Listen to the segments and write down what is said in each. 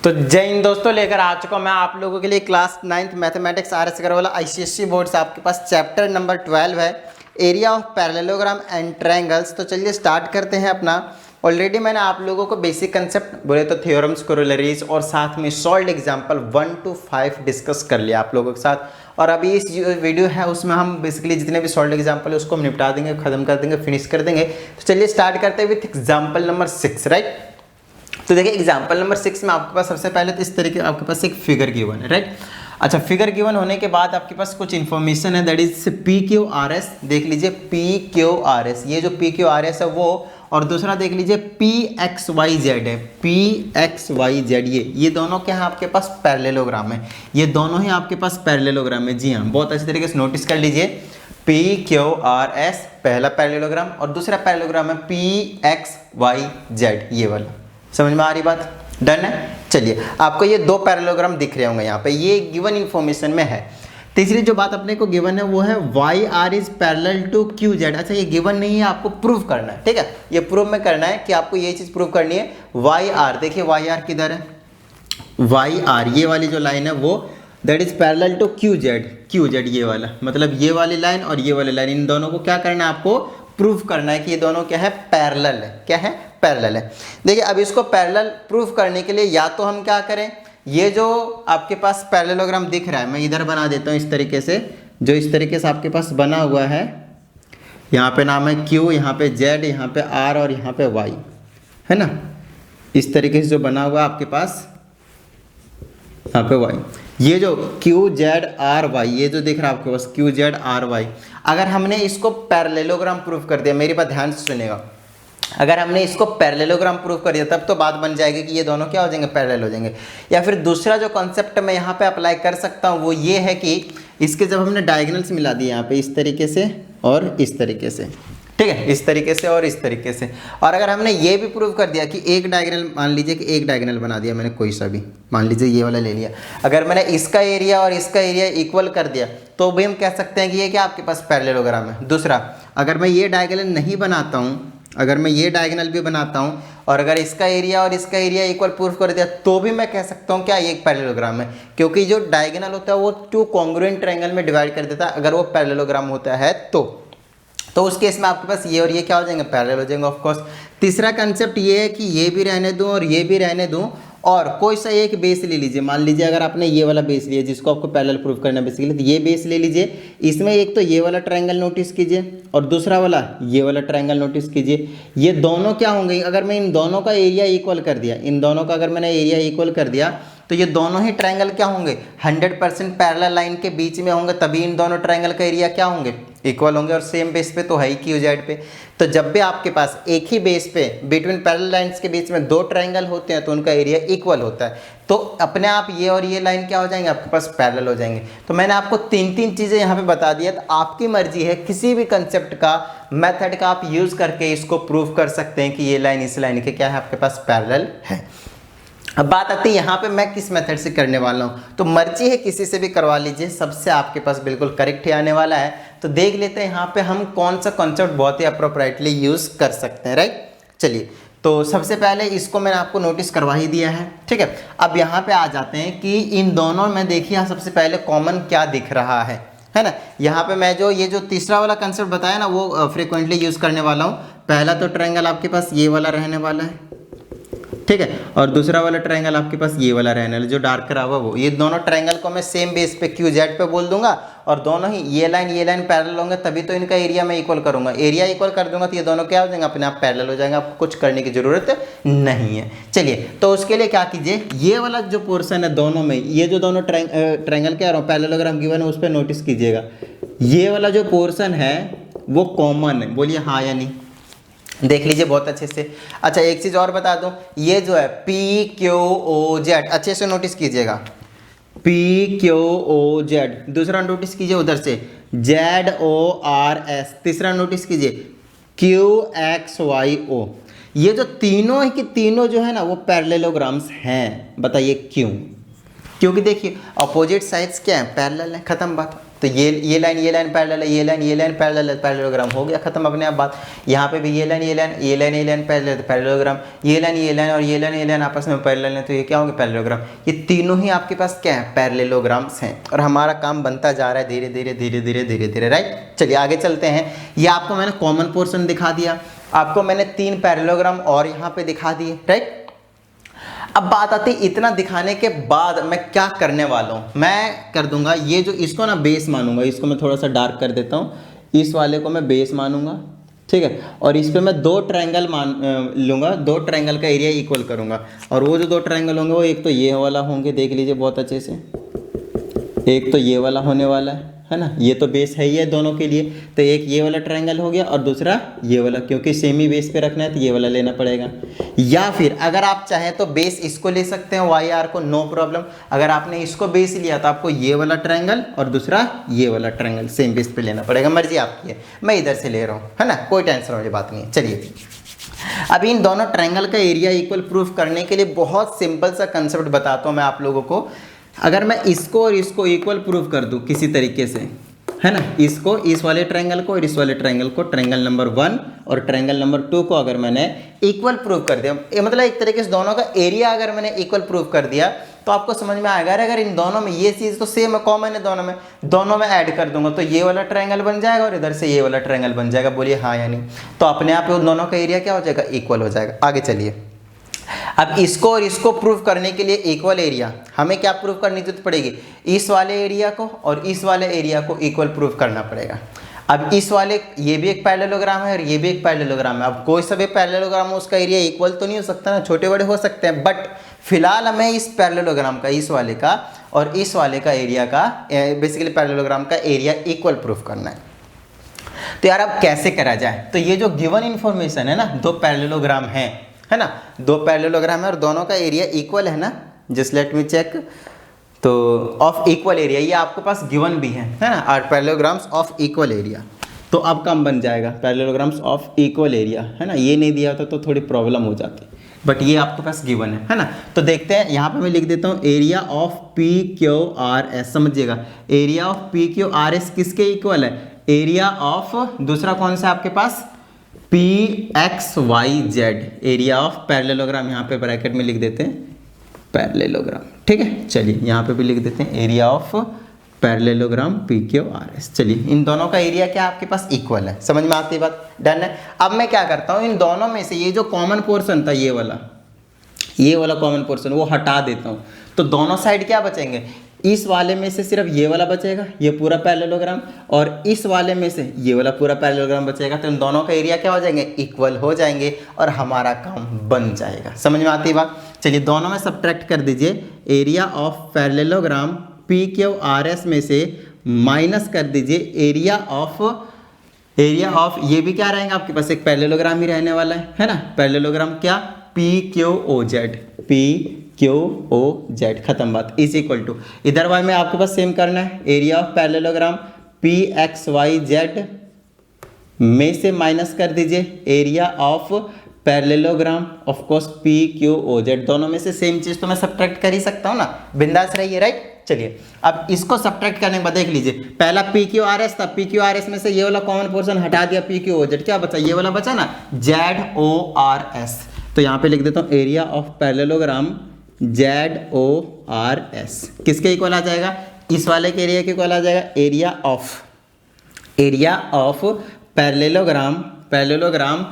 तो जय हिंद दोस्तों, लेकर आ चुका हूं मैं आप लोगों के लिए class 9th mathematics RS Agarwal ICSE board से आपके पास चैप्टर नंबर 12 है, area of parallelogram and triangles. तो चलिए स्टार्ट करते हैं अपना। ऑलरेडी मैंने आप लोगों को बेसिक कंसेप्ट बोले तो थ्योरम्स, कोरोलरीज और साथ में सॉल्व्ड एग्जांपल 1 to 5 डिस्कस कर लिया आप लोगों के साथ। और अभी इस जो वीडियो है उसमें हम बेसिकली जितने भी सॉल्व्ड एग्जांपल है उसको हम निपटा देंगे, खत्म कर देंगे, फिनिश कर देंगे। तो चलिए स्टार्ट करते हैं विथ एग्जाम्पल नंबर 6, राइट। तो देखिए एग्जाम्पल नंबर 6 में आपके पास सबसे पहले तो इस तरीके आपके पास एक फिगर गिवन है, राइट। अच्छा, फिगर गिवन होने के बाद आपके पास कुछ इन्फॉर्मेशन है, दैट इज PQRS। देख लीजिए PQRS, ये जो PQRS है वो, और दूसरा देख लीजिए PXYZ है, PXYZ ये दोनों क्या है आपके पास पैरेललोग्राम है। ये दोनों ही आपके पास पैरेललोग्राम है, जी हाँ, बहुत अच्छी तरीके से नोटिस कर लीजिए। PQRS पहला पैरेललोग्राम और दूसरा पैरेललोग्राम है PXYZ, ये वाला। समझ में आ रही बात? डन है। चलिए, आपको ये दो पैरेललोग्राम दिख रहे होंगे यहाँ पे, ये गिवन इन्फॉर्मेशन में है। तीसरी जो बात अपने को गिवन है वो है YR is parallel to QZ। अच्छा, ये गिवन नहीं है, आपको प्रूव करना है, ठीक है। ये प्रूव में करना है कि आपको ये चीज प्रूव करनी है। YR, देखिए YR किधर है, YR ये वाली जो लाइन है वो that is parallel to QZ ये वाला, मतलब ये वाली लाइन और ये वाली लाइन, इन दोनों को क्या करना है, आपको प्रूव करना है कि ये दोनों क्या है, पैरेलल है। क्या है? पैरेलल है। देखिए अब इसको पैरेलल प्रूव करने के लिए या तो हम क्या करें, ये जो आपके पास पैरेललोग्राम दिख रहा है मैं इधर बना देता हूँ इस तरीके से, जो इस तरीके से आपके पास बना हुआ है, यहाँ पे नाम है Q, यहाँ पे Z, यहाँ पे R और यहाँ पे Y, है ना। इस तरीके से जो बना हुआ है आपके पास यहाँ पे Y, ये जो QZRY ये जो दिख रहा है आपके पास QZRY, अगर हमने इसको पैरेललोग्राम प्रूव कर दिया, मेरी बात ध्यान से सुनेगा, अगर हमने इसको पैरेललोग्राम प्रूव कर दिया तब तो बात बन जाएगी कि ये दोनों क्या हो जाएंगे, पैरेलल हो जाएंगे। या फिर दूसरा जो कॉन्सेप्ट मैं यहाँ पे अप्लाई कर सकता हूँ वो ये है कि इसके जब हमने डायगोनल्स मिला दिए यहाँ पे इस तरीके से और इस तरीके से, ठीक है, इस तरीके से और इस तरीके से, और अगर हमने ये भी प्रूव कर दिया कि एक डायगोनल, मान लीजिए कि एक डायगोनल बना दिया मैंने कोई सा भी, मान लीजिए ये वाला ले लिया, अगर मैंने इसका एरिया और इसका एरिया इक्वल कर दिया तो भी हम कह सकते हैं कि ये क्या आपके पास पैरेललोग्राम है। दूसरा, अगर मैं ये डायगोनल नहीं बनाता हूँ, अगर मैं ये डायगोनल भी बनाता हूँ और अगर इसका एरिया और इसका एरिया इक्वल प्रूफ कर दिया तो भी मैं कह सकता हूँ क्या ये एक पैरेललोग्राम है, क्योंकि जो डायगोनल होता है वो टू कॉन्ग्रुएंट ट्रायंगल में डिवाइड कर देता है अगर वो पैरेललोग्राम होता है तो उस केस में आपके पास ये और ये क्या हो जाएंगे, पैरेलल हो जाएंगे ऑफ कोर्स। तीसरा कंसेप्ट ये है कि ये भी रहने दूं और ये भी रहने दूं और कोई सा एक बेस ले लीजिए। मान लीजिए अगर आपने ये वाला बेस लिया जिसको आपको पैरेलल प्रूफ करना है बेसिकली, तो ये बेस ले लीजिए, इसमें एक तो ये वाला ट्रायंगल नोटिस कीजिए और दूसरा वाला ये वाला ट्रायंगल नोटिस कीजिए। ये दोनों क्या होंगे, अगर मैं इन दोनों का एरिया इक्वल कर दिया, इन दोनों का अगर मैंने एरिया इक्वल कर दिया तो ये दोनों ही ट्रायंगल क्या होंगे, 100% पैरेलल लाइन के बीच में होंगे, तभी इन दोनों ट्रायंगल का एरिया क्या होंगे, इक्वल होंगे। और सेम बेस पे तो है ही QZ पे। तो जब भी आपके पास एक ही बेस पे बिटवीन पैरेलल लाइंस के बीच में दो ट्रायंगल होते हैं तो उनका एरिया इक्वल होता है, तो अपने आप ये और ये लाइन क्या हो जाएंगे, आपके पास पैरेलल हो जाएंगे। तो मैंने आपको तीन चीज़ें यहाँ पे बता दिया, तो आपकी मर्जी है किसी भी कंसेप्ट का, मेथड का आप यूज़ करके इसको प्रूव कर सकते हैं कि ये लाइन इस लाइन के क्या है, आपके पास पैरेलल है। अब बात आती है यहाँ पे मैं किस मेथड से करने वाला हूँ, तो मर्जी है किसी से भी करवा लीजिए, सबसे आपके पास बिल्कुल करेक्ट ही आने वाला है। तो देख लेते हैं यहाँ पे हम कौन सा कॉन्सेप्ट बहुत ही अप्रोप्रिएटली यूज़ कर सकते हैं, राइट। चलिए, तो सबसे पहले इसको मैंने आपको नोटिस करवा ही दिया है, ठीक है। अब यहाँ पे आ जाते हैं कि इन दोनों में देखिए सबसे पहले कॉमन क्या दिख रहा है ना। यहाँ पे मैं जो ये जो तीसरा वाला कंसेप्ट बताया ना वो फ्रिक्वेंटली यूज़ करने वाला हूँ। पहला तो ट्रायंगल आपके पास ये वाला रहने वाला है, ठीक है, और दूसरा वाला ट्रायंगल आपके पास ये वाला रहने वाला जो डार्क करा हुआ वो, ये दोनों ट्रायंगल को मैं सेम बेस पे QZ पे बोल दूंगा और दोनों ही ये लाइन पैरेलल होंगे, तभी तो इनका एरिया मैं इक्वल करूंगा। एरिया इक्वल कर दूंगा तो ये दोनों क्या हो जाएंगे, अपने आप पैरेलल हो जाएंगे, आपको कुछ करने की जरूरत नहीं है। चलिए, तो उसके लिए क्या कीजिए, ये वाला जो पोर्शन है दोनों में, ये जो दोनों ट्रायंगल कह रहा हूँ पैरेललोग्राम गिवन है उस पर नोटिस कीजिएगा, ये वाला जो पोर्शन है वो कॉमन है। बोलिए हाँ या नहीं, देख लीजिए बहुत अच्छे से। अच्छा, एक चीज़ और बता दूं, ये जो है PQOZ अच्छे से नोटिस कीजिएगा, PQOZ। दूसरा नोटिस कीजिए उधर से ZORS। तीसरा नोटिस कीजिए QXYO। ये जो तीनों है कि तीनों जो है ना वो पैरेललोग्राम्स हैं। बताइए क्यों? क्योंकि देखिए अपोजिट साइड्स क्या है, पैरेलल है, खत्म बात। तो ये लाइन पैरेलल है, ये लाइन पैरेलल है, पैरेललोग्राम हो गया खत्म अपने आप बात। यहाँ पे भी ये लाइन पैरेलल, पैरेललोग्राम, ये लाइन और ये लाइन आपस में पैरेलल है, तो ये क्या होंगे पैरेललोग्राम। ये तीनों ही आपके पास क्या है पैरेललोग्राम्स हैं और हमारा काम बनता जा रहा है धीरे धीरे धीरे धीरे धीरे धीरे, राइट। चलिए आगे चलते हैं। ये आपको मैंने कॉमन पोर्शन दिखा दिया, आपको मैंने 3 पैरेललोग्राम और यहाँ पे दिखा दिए, राइट। अब बात आती है इतना दिखाने के बाद मैं क्या करने वाला हूँ, मैं कर दूंगा ये जो इसको ना बेस मानूंगा, इसको मैं थोड़ा सा डार्क कर देता हूँ, इस वाले को मैं बेस मानूंगा, ठीक है। और इस पे मैं 2 ट्रायंगल लूँगा, 2 ट्रायंगल का एरिया इक्वल करूँगा। और वो जो 2 ट्रायंगल होंगे वो एक तो ये वाला होंगे, देख लीजिए बहुत अच्छे से, एक तो ये वाला होने वाला है ना, ये तो बेस है ही है दोनों के लिए, तो एक ये वाला ट्रायंगल हो गया और दूसरा ये वाला, क्योंकि सेम ही बेस पे रखना है तो ये वाला लेना पड़ेगा। या फिर अगर आप चाहें तो बेस इसको ले सकते हैं वाई आर को, नो प्रॉब्लम। अगर आपने इसको बेस लिया तो आपको ये वाला ट्रायंगल और दूसरा ये वाला ट्रायंगल सेम बेस पे लेना पड़ेगा, मर्जी आपकी है, मैं इधर से ले रहा हूँ, है ना, कोई टेंशन वाली बात नहीं है। चलिए अभी इन दोनों ट्रायंगल का एरिया इक्वल प्रूफ करने के लिए बहुत सिंपल सा कंसेप्ट बताता हूँ मैं आप लोगों को। अगर मैं इसको और इसको इक्वल प्रूफ कर दूं किसी तरीके से, है ना, इसको इस वाले ट्रायंगल को और इस वाले ट्रायंगल को, ट्रायंगल नंबर 1 और ट्रायंगल नंबर 2 को अगर मैंने इक्वल प्रूफ कर दिया, ये मतलब एक तरीके से दोनों का एरिया अगर मैंने इक्वल प्रूफ कर दिया तो आपको समझ में आएगा। अगर इन दोनों में ये चीज़ तो सेम है, कॉमन है दोनों में ऐड कर दूंगा तो ये वाला ट्रायंगल बन जाएगा और इधर से ये वाला ट्रायंगल बन जाएगा। बोलिए हाँ या नहीं। तो अपने आप उन दोनों का एरिया क्या हो जाएगा, इक्वल हो जाएगा। आगे चलिए, अब इसको और इसको प्रूव करने के लिए इक्वल एरिया हमें क्या प्रूव करने की जरूरत पड़ेगी, इस वाले एरिया को और इस वाले एरिया को इक्वल प्रूव करना पड़ेगा। अब इस वाले, ये भी एक पैरेललोग्राम है और ये भी एक पैरेललोग्राम है। अब कोई सा भी पैरेललोग्राम हो उसका एरिया इक्वल तो नहीं हो सकता ना, छोटे बड़े हो सकते हैं, बट फिलहाल हमें इस पैरेललोग्राम का, इस वाले का और इस वाले का एरिया का, बेसिकली पैरेललोग्राम का एरिया इक्वल प्रूफ करना है। तो यार अब कैसे करा जाए, तो ये जो गिवन इन्फॉर्मेशन है ना, 2 पैरेललोग्राम है ना, 2 पैरेललोग्राम है और दोनों का एरिया इक्वल है ना, जस्ट लेट मी चेक। तो ऑफ इक्वल एरिया ये आपके पास गिवन भी है ना, और पैरेललोग्राम्स ऑफ इक्वल एरिया। तो अब काम बन जाएगा पैरेललोग्राम्स ऑफ इक्वल एरिया, है ना। ये नहीं दिया होता तो थोड़ी प्रॉब्लम हो जाती, बट ये आपके पास गिवन है ना। तो देखते हैं, यहाँ पे मैं लिख देता हूँ area of P Q R S, समझिएगा area of P Q R S किसके इक्वल है, एरिया ऑफ दूसरा कौन सा आपके पास, P X Y Z, area of parallelogram, यहाँ पे ब्रैकेट में लिख देते हैं पैरेललोग्राम, ठीक है। चलिए यहाँ पे भी लिख देते हैं area of parallelogram P Q R S. चलिए इन दोनों का एरिया क्या आपके पास इक्वल है, समझ में आती है बात, डन है। अब मैं क्या करता हूँ, इन दोनों में से ये जो कॉमन पोर्शन था, ये वाला कॉमन पोर्शन वो हटा देता हूँ, तो दोनों साइड क्या बचेंगे, इस वाले में से सिर्फ ये वाला बचेगा, ये पूरा पैरेललोग्राम, और इस वाले में से ये वाला पूरा पैरेललोग्राम बचेगा। तो इन दोनों का एरिया क्या हो जाएंगे, इक्वल हो जाएंगे और हमारा काम बन जाएगा। समझ में आती है बात। चलिए दोनों में सब्ट्रैक्ट कर दीजिए, area of parallelogram P Q R S में से माइनस कर दीजिए एरिया ऑफ ये भी क्या रहेगा आपके पास, एक पैरेललोग्राम ही रहने वाला है ना, पैरेललोग्राम क्या, P Q O Z, P Q O Z, खत्म बात, इज इक्वल टू, इधर वाले में आपके पास सेम करना है, area of parallelogram P X Y Z में से माइनस कर दीजिए area of parallelogram of course P Q O Z, दोनों में से सेम चीज तो मैं सब्ट्रैक्ट कर ही सकता हूँ ना, बिंदास रहिए, राइट। चलिए अब इसको सब्ट्रैक्ट करने के बाद देख लीजिए, पहला पी क्यू आर एस था, पी क्यू आर एस में से ये वाला कॉमन पोर्शन हटा दिया, पी क्यू ओ जेड, क्या बचा, ये वाला बचा ना, जेड ओ आर एस। तो यहाँ पे लिख देता हूँ area of parallelogram Z O R S किसके इक्वल आ जाएगा, इस वाले के एरिया के इक्वल आ जाएगा, area of parallelogram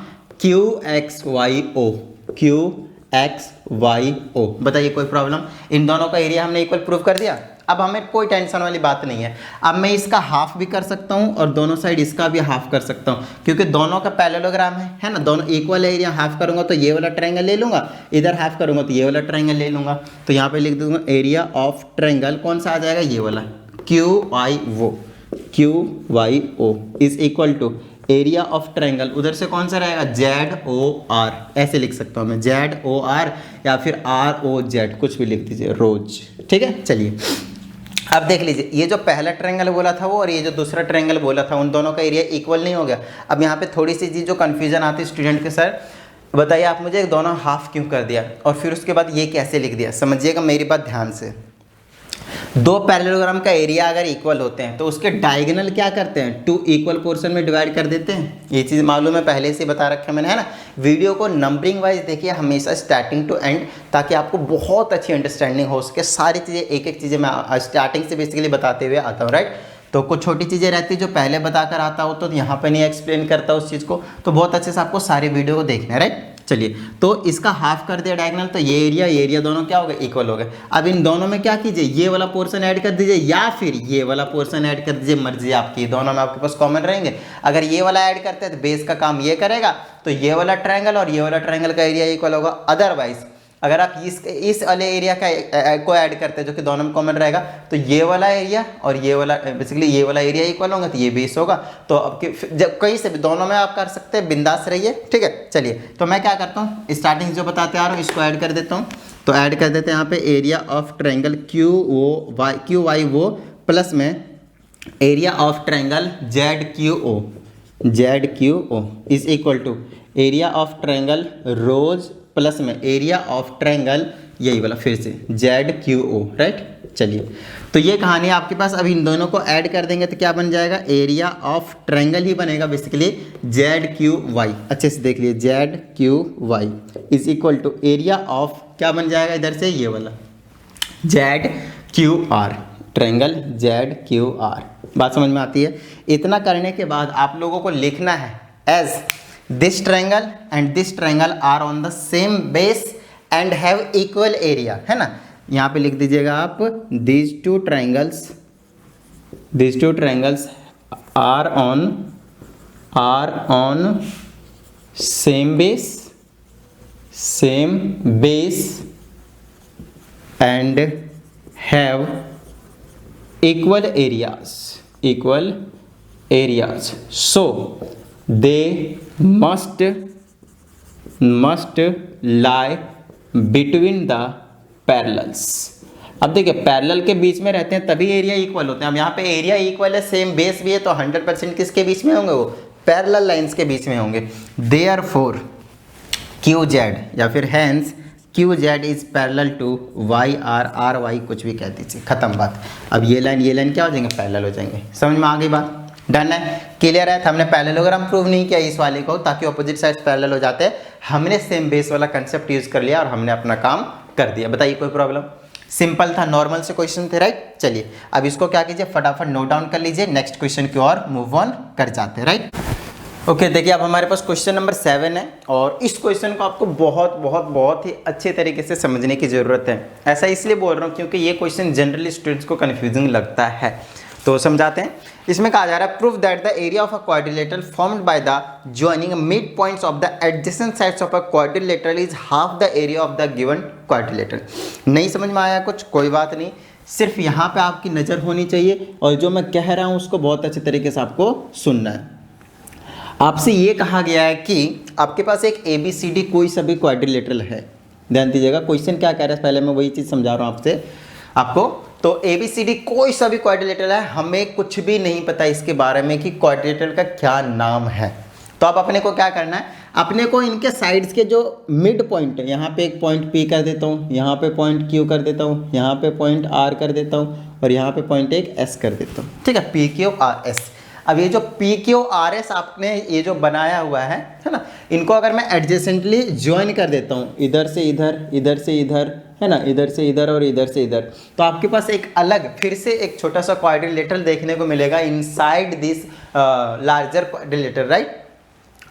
Q X Y O, Q X Y O. बताइए कोई प्रॉब्लम, इन दोनों का एरिया हमने इक्वल प्रूव कर दिया। अब हमें कोई टेंशन वाली बात नहीं है, अब मैं इसका हाफ भी कर सकता हूँ और दोनों साइड इसका भी हाफ कर सकता हूँ, क्योंकि दोनों का पैरेललोग्राम है ना, दोनों इक्वल एरिया, हाफ करूँगा तो ये वाला ट्रायंगल ले लूँगा, इधर हाफ करूँगा तो ये वाला ट्रायंगल ले लूँगा। तो यहाँ पे लिख दूँगा एरिया ऑफ ट्रायंगल कौन सा आ जाएगा, ये वाला Q Y O is equal to area of triangle, उधर से कौन सा रहेगा, जेड ओ आर, ऐसे लिख सकता हूँ मैं, जेड ओ आर या फिर आर ओ जेड, कुछ भी लिख दीजिए, रोज, ठीक है। चलिए अब देख लीजिए, ये जो पहला ट्रायंगल बोला था वो और ये जो दूसरा ट्रायंगल बोला था, उन दोनों का एरिया इक्वल नहीं हो गया। अब यहाँ पे थोड़ी सी चीज़ जो कन्फ्यूजन आती है स्टूडेंट के, सर बताइए आप मुझे दोनों हाफ क्यों कर दिया और फिर उसके बाद ये कैसे लिख दिया, समझिएगा मेरी बात ध्यान से। दो पैरेललोग्राम का एरिया अगर इक्वल होते हैं तो उसके डायगोनल क्या करते हैं, टू इक्वल पोर्शन में डिवाइड कर देते हैं। ये चीज़ मालूम है, पहले से बता रखा है मैंने, है ना। वीडियो को नंबरिंग वाइज देखिए हमेशा स्टार्टिंग टू एंड, ताकि आपको बहुत अच्छी अंडरस्टैंडिंग हो सके। सारी चीज़ें एक एक चीज़ें मैं स्टार्टिंग से बेसिकली बताते हुए आता हूँ, राइट। तो कुछ छोटी चीज़ें रहती है जो पहले बताकर आता हो तो यहाँ पे नहीं एक्सप्लेन करता उस चीज़ को, तो बहुत अच्छे से आपको सारी वीडियो को देखना है, राइट। चलिए, तो इसका हाफ कर दिया डायगोनल, तो ये एरिया दोनों क्या हो गए, इक्वल हो गए। अब इन दोनों में क्या कीजिए, ये वाला पोर्शन ऐड कर दीजिए या फिर ये वाला पोर्शन ऐड कर दीजिए, मर्जी आपकी, दोनों में आपके पास कॉमन रहेंगे। अगर ये वाला ऐड करते हैं तो बेस का काम ये करेगा, तो ये वाला ट्रायंगल और ये वाला ट्रायंगल का एरिया इक्वल होगा। अदरवाइज अगर आप इस वाले एरिया का को ऐड करते हैं जो कि दोनों में कॉमन रहेगा, तो ये वाला एरिया और ये वाला, बेसिकली ये वाला एरिया इक्वल होगा, तो ये बेस होगा। तो अब जब कहीं से भी दोनों में आप कर सकते हैं, बिंदास रहिए, ठीक है। चलिए, तो मैं क्या करता हूँ, स्टार्टिंग जो बताते आ रहा हूँ इसको ऐड कर देता हूँ। तो ऐड कर देते हैं यहाँ पे area of triangle Q Y वो प्लस में area of triangle Z Q O is equal to area of triangle रोज प्लस में एरिया ऑफ ट्रायंगल, यही वाला फिर से जेड क्यू ओ, राइट। चलिए, तो ये कहानी आपके पास। अब इन दोनों को ऐड कर देंगे तो क्या बन जाएगा, एरिया ऑफ ट्रायंगल ही बनेगा बेसिकली जेड क्यू वाई। अच्छे से देख लिए, Z Q Y is equal to area of क्या बन जाएगा इधर से, ये वाला Z Q R, triangle Z Q R. बात समझ में आती है। इतना करने के बाद आप लोगों को लिखना है as this triangle and this triangle are on the same base and have equal area, है ना। यहाँ पे लिख दीजिएगा आप these two triangles are on same base and have equal areas, so they must lie between the parallels। अब देखिए, parallel के बीच में रहते हैं तभी एरिया इक्वल होते हैं। अब यहाँ पे एरिया इक्वल है, सेम बेस भी है, तो 100% किसके बीच में होंगे, वो पैरेलल लाइंस के बीच में होंगे। देयरफॉर क्यू जेड या फिर hence Q Z is parallel to Y R Y, कुछ भी कह दीजिए, खत्म बात। अब ये लाइन क्या हो जाएंगे, पैरेलल हो जाएंगे। समझ में आ गई बात, डन है, क्लियर है। हमने पैरेललोग्राम प्रूव नहीं किया इस वाले को, ताकि ऑपोजिट साइड्स पैरेलल हो जाते हैं। हमने सेम बेस वाला कंसेप्ट यूज कर लिया और हमने अपना काम कर दिया। बताइए कोई प्रॉब्लम, सिंपल था, नॉर्मल से क्वेश्चन थे, राइट। चलिए, अब इसको क्या कीजिए, फटाफट नोट डाउन कर लीजिए, नेक्स्ट क्वेश्चन की ओर मूव ऑन कर जाते हैं, राइट। ओके, देखिए अब हमारे पास क्वेश्चन नंबर 7 है और इस क्वेश्चन को आपको बहुत ही अच्छे तरीके से समझने की ज़रूरत है। ऐसा इसलिए बोल रहा हूँ क्योंकि ये क्वेश्चन जनरली स्टूडेंट्स को कन्फ्यूजिंग लगता है। तो समझाते हैं। इसमें कहा जा रहा है, prove that the area of a quadrilateral formed by the joining mid points of the adjacent sides of a quadrilateral is half the area of the given quadrilateral. नहीं समझ में आया कुछ, कोई बात नहीं, सिर्फ यहाँ पे आपकी नज़र होनी चाहिए और जो मैं कह रहा हूँ उसको बहुत अच्छे तरीके से आपको सुनना है। आपसे ये कहा गया है कि आपके पास एक ABCD कोई सा भी क्वाड्रिलेटरल है। ध्यान दीजिएगा, क्वेश्चन क्या कह रहा है, पहले मैं वही चीज़ समझा रहा हूँ आपको। तो ABCD कोई सा भी क्वाड्रिलेटरल है, हमें कुछ भी नहीं पता इसके बारे में कि क्वाड्रिलेटरल का क्या नाम है। तो अब अपने को क्या करना है, अपने को इनके साइड्स के जो मिड पॉइंट है, यहाँ पे एक पॉइंट P कर देता हूँ, यहाँ पे पॉइंट Q कर देता हूँ, यहाँ पे पॉइंट R कर देता हूँ और यहाँ पे पॉइंट एक S कर देता हूँ। ठीक है, PQRS। अब ये जो PQRS आपने ये जो बनाया हुआ है ना, इनको अगर मैं एडजेसेंटली ज्वाइन कर देता हूँ, इधर से इधर, इधर से इधर, है ना, इधर से इधर और इधर से इधर, तो आपके पास एक अलग फिर से एक छोटा सा क्वाड्रिलेटरल देखने को मिलेगा inside this larger quadrilateral, right.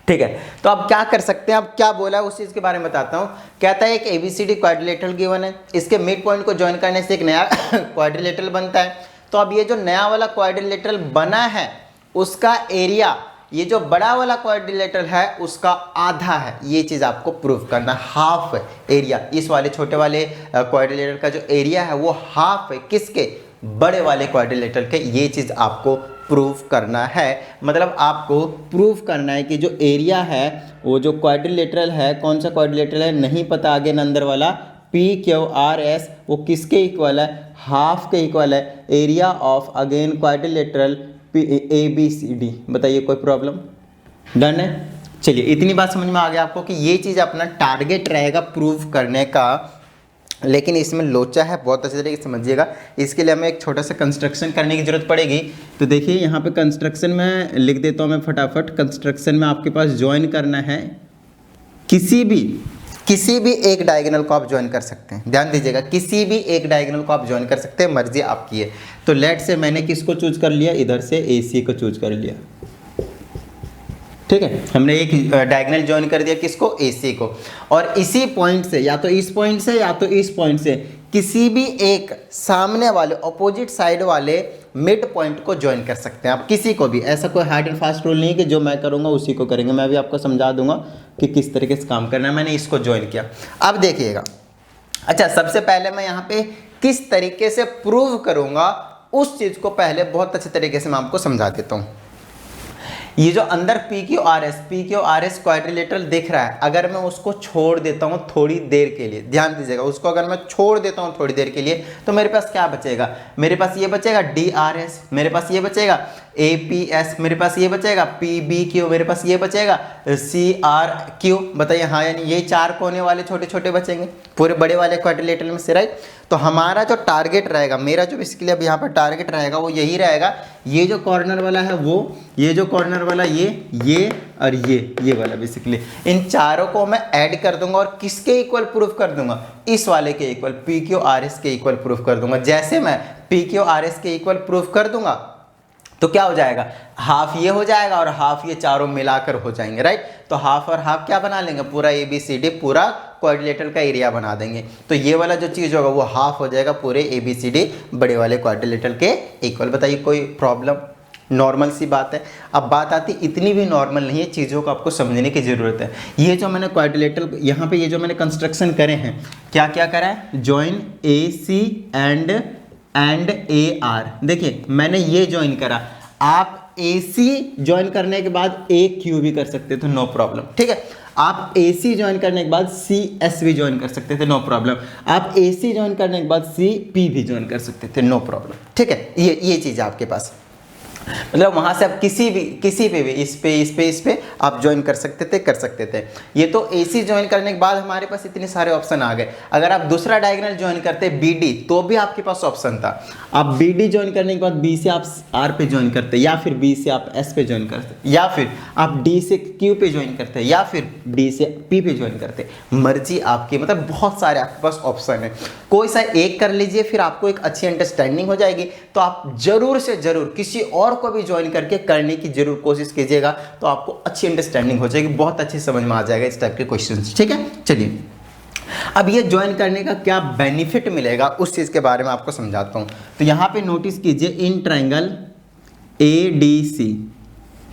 ठीक है, तो अब क्या कर सकते हैं, अब क्या बोला है उस चीज़ के बारे में बताता हूँ। कहता है एक ABCD क्वाड्रिलेटरल गिवन है, इसके मिड पॉइंट को ज्वाइन करने से एक नया क्वाड्रिलेटरल बनता है। तो अब ये जो नया वाला क्वाड्रिलेटरल बना है उसका एरिया, ये जो बड़ा वाला क्वाड्रिलेटरल है उसका आधा है, ये चीज़ आपको प्रूव करना। हाफ एरिया इस वाले छोटे वाले क्वाड्रिलेटरल का जो एरिया है वो हाफ है किसके, बड़े वाले क्वाड्रिलेटरल के। ये चीज़ आपको प्रूव करना है, मतलब आपको प्रूव करना है कि जो एरिया है वो जो क्वाड्रिलेटरल है, कौन सा क्वाड्रिलेटरल है नहीं पता, आगे नंबर वाला PQRS, वो किसके इक्वल है, हाफ के इक्वल है। Area of again quadrilateral ABCD। बताइए कोई प्रॉब्लम, डन है। चलिए, इतनी बात समझ में आ गया आपको कि ये चीज़ अपना टारगेट रहेगा प्रूव करने का लेकिन इसमें लोचा है, बहुत अच्छे तरीके से समझिएगा। इसके लिए हमें एक छोटा सा कंस्ट्रक्शन करने की ज़रूरत पड़ेगी। तो देखिए यहाँ पे कंस्ट्रक्शन में लिख देता हूँ मैं फटाफट। कंस्ट्रक्शन में आपके पास ज्वाइन करना है किसी भी एक डायगोनल को आप ज्वाइन कर सकते हैं। ध्यान दीजिएगा, किसी भी एक डायगोनल को आप ज्वाइन कर सकते हैं, मर्जी आपकी है। तो लेट से मैंने किसको चूज कर लिया, इधर से AC को चूज कर लिया। ठीक है, हमने एक डायगोनल ज्वाइन कर दिया, किसको, AC को। और इसी पॉइंट से, या तो इस पॉइंट से या तो इस पॉइंट से, किसी भी एक सामने वाले ऑपोजिट साइड वाले मिड पॉइंट को ज्वाइन कर सकते हैं आप, किसी को भी। ऐसा कोई हार्ड एंड फास्ट रूल नहीं है कि जो मैं करूँगा उसी को करेंगे। मैं भी आपको समझा दूंगा कि किस तरीके से काम करना है। मैंने इसको ज्वाइन किया, अब देखिएगा। अच्छा, सबसे पहले मैं यहाँ पे किस तरीके से प्रूव करूँगा उस चीज़ को पहले बहुत अच्छे तरीके से मैं आपको समझा देता हूँ। ये जो अंदर PQRS क्वाड्रिलेटरल दिख रहा है, अगर मैं उसको छोड़ देता हूँ थोड़ी देर के लिए, ध्यान दीजिएगा, उसको अगर मैं छोड़ देता हूँ थोड़ी देर के लिए, तो मेरे पास क्या बचेगा, मेरे पास ये बचेगा DRS, मेरे पास ये बचेगा APS, मेरे पास ये बचेगा PBQ, मेरे पास ये बचेगा CRQ। बताइए हाँ, यानी ये 4 कोने वाले छोटे छोटे बचेंगे पूरे बड़े वाले क्वाड्रिलेटरल में से, राइट। तो हमारा जो टारगेट रहेगा, मेरा जो बेसिकली अब यहाँ पर टारगेट रहेगा वो यही रहेगा, ये जो कॉर्नर वाला है वो, ये जो कॉर्नर वाला ये और ये वाला, बेसिकली इन चारों को मैं ऐड कर दूंगा और किसके इक्वल प्रूफ कर दूंगा, इस वाले के इक्वल, PQRS के इक्वल प्रूफ कर दूंगा। जैसे मैं PQRS के इक्वल प्रूफ कर दूंगा तो क्या हो जाएगा, हाफ ये हो जाएगा और हाफ ये चारों मिलाकर हो जाएंगे, राइट। तो हाफ और हाफ क्या बना लेंगे, पूरा ABCD पूरा क्वाड्रिलेटरल का एरिया बना देंगे। तो ये वाला जो चीज़ होगा वो हाफ हो जाएगा पूरे ABCD बड़े वाले क्वाड्रिलेटरल के इक्वल। बताइए कोई प्रॉब्लम, नॉर्मल सी बात है। अब बात आती, इतनी भी नॉर्मल नहीं है, चीज़ों को आपको समझने की ज़रूरत है। ये जो मैंने क्वाड्रिलेटरल यहाँ पे ये जो मैंने कंस्ट्रक्शन करे हैं, क्या क्या करा है, ज्वाइन AC एंड AR। देखिए मैंने ये ज्वाइन करा, आप AC ज्वाइन करने के बाद AQ भी कर सकते थे, नो प्रॉब्लम, ठीक है। आप AC ज्वाइन करने के बाद CS भी ज्वाइन कर सकते थे, नो प्रॉब्लम। आप AC ज्वाइन करने के बाद CP भी ज्वाइन कर सकते थे, नो प्रॉब्लम, ठीक है। ये चीज़ है आपके पास, मतलब वहाँ से आप किसी पे भी इस पे आप ज्वाइन कर सकते थे। ये तो AC ज्वाइन करने के बाद हमारे पास इतने सारे ऑप्शन आ गए। अगर आप दूसरा डायगोनल ज्वाइन करते BD तो भी आपके पास ऑप्शन था। आप BD ज्वाइन करने के बाद B से आप R पे ज्वाइन करते, या फिर B से आप S पे ज्वाइन करते, या फिर आप D से Q पे ज्वाइन करते, या फिर D से P पे ज्वाइन करते, मर्जी आपकी। मतलब बहुत सारे आपके पास ऑप्शन है, कोई सा एक कर लीजिए, फिर आपको एक अच्छी अंडरस्टैंडिंग हो जाएगी। तो आप जरूर से जरूर किसी और को भी ज्वाइन करके करने की जरूर कोशिश कीजिएगा, तो आपको अच्छी अंडरस्टैंडिंग हो जाएगी, बहुत अच्छी समझ में आ जाएगा इस टाइप के क्वेश्चंस, ठीक है। चलिए अब ये ज्वाइन करने का क्या बेनिफिट मिलेगा उस चीज के बारे में आपको समझाता हूं। तो यहां पे नोटिस कीजिए, इन ट्रायंगल ADC,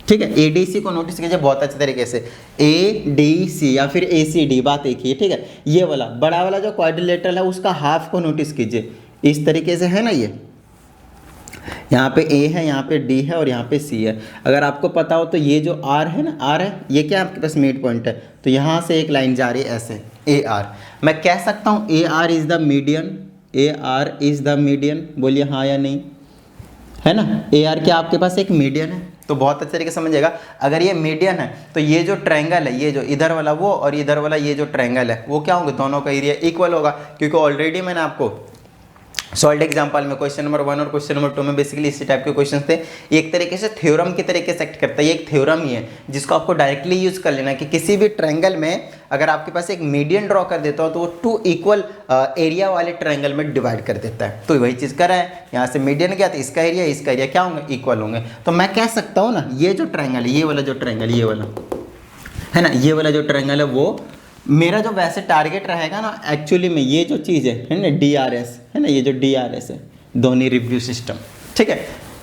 ठीक है, ADC को नोटिस कीजिए बहुत अच्छे तरीके से, ADC या फिर ACD, बात एक ही, ठीक है। ये वाला बड़ा वाला जो क्वाड्रिलेटरल है उसका हाफ को नोटिस कीजिए, इस तरीके से है ना, ये यहाँ पे A है, यहाँ पे D है और यहाँ पे C है। अगर आपको पता हो तो ये जो R है ना, R है, ये क्या आपके पास मिड पॉइंट है, तो यहाँ से एक लाइन जा रही है ऐसे AR। मैं कह सकता हूँ AR is the median, AR is the median, बोलिए हाँ या नहीं, है ना। AR क्या आपके पास एक मीडियन है, तो बहुत अच्छे तरीके से समझिएगा। अगर ये मीडियन है तो ये जो ट्रायंगल है, ये जो इधर वाला वो और इधर वाला ये जो ट्रायंगल है वो क्या होंगे, दोनों का एरिया इक्वल होगा। क्योंकि ऑलरेडी मैंने आपको सॉल्ड एग्जाम्पल में क्वेश्चन नंबर 1 और क्वेश्चन नंबर 2 में बेसिकली इसी टाइप के क्वेश्चन थे। एक तरीके से थ्योरम की तरीके से एक्ट करता है, ये एक थ्योरम ही है जिसको आपको डायरेक्टली यूज कर लेना कि किसी भी ट्रायंगल में अगर आपके पास एक मीडियन ड्रॉ कर देता हो तो वो 2 इक्वल एरिया वाले ट्रायंगल में डिवाइड कर देता है। तो वही चीज़ करा है, यहाँ से मीडियन गया तो इसका एरिया क्या होंगे, इक्वल होंगे। तो मैं कह सकता हूँ ना, ये जो ट्रायंगल है, ये वाला जो ट्रायंगल, ये वाला है ना, ये वाला जो ट्रायंगल है वो मेरा जो वैसे टारगेट रहेगा ना, एक्चुअली में ये जो चीज़ है ना, DRS है ना, ये जो DRS है, दोनों रिव्यू सिस्टम, ठीक है।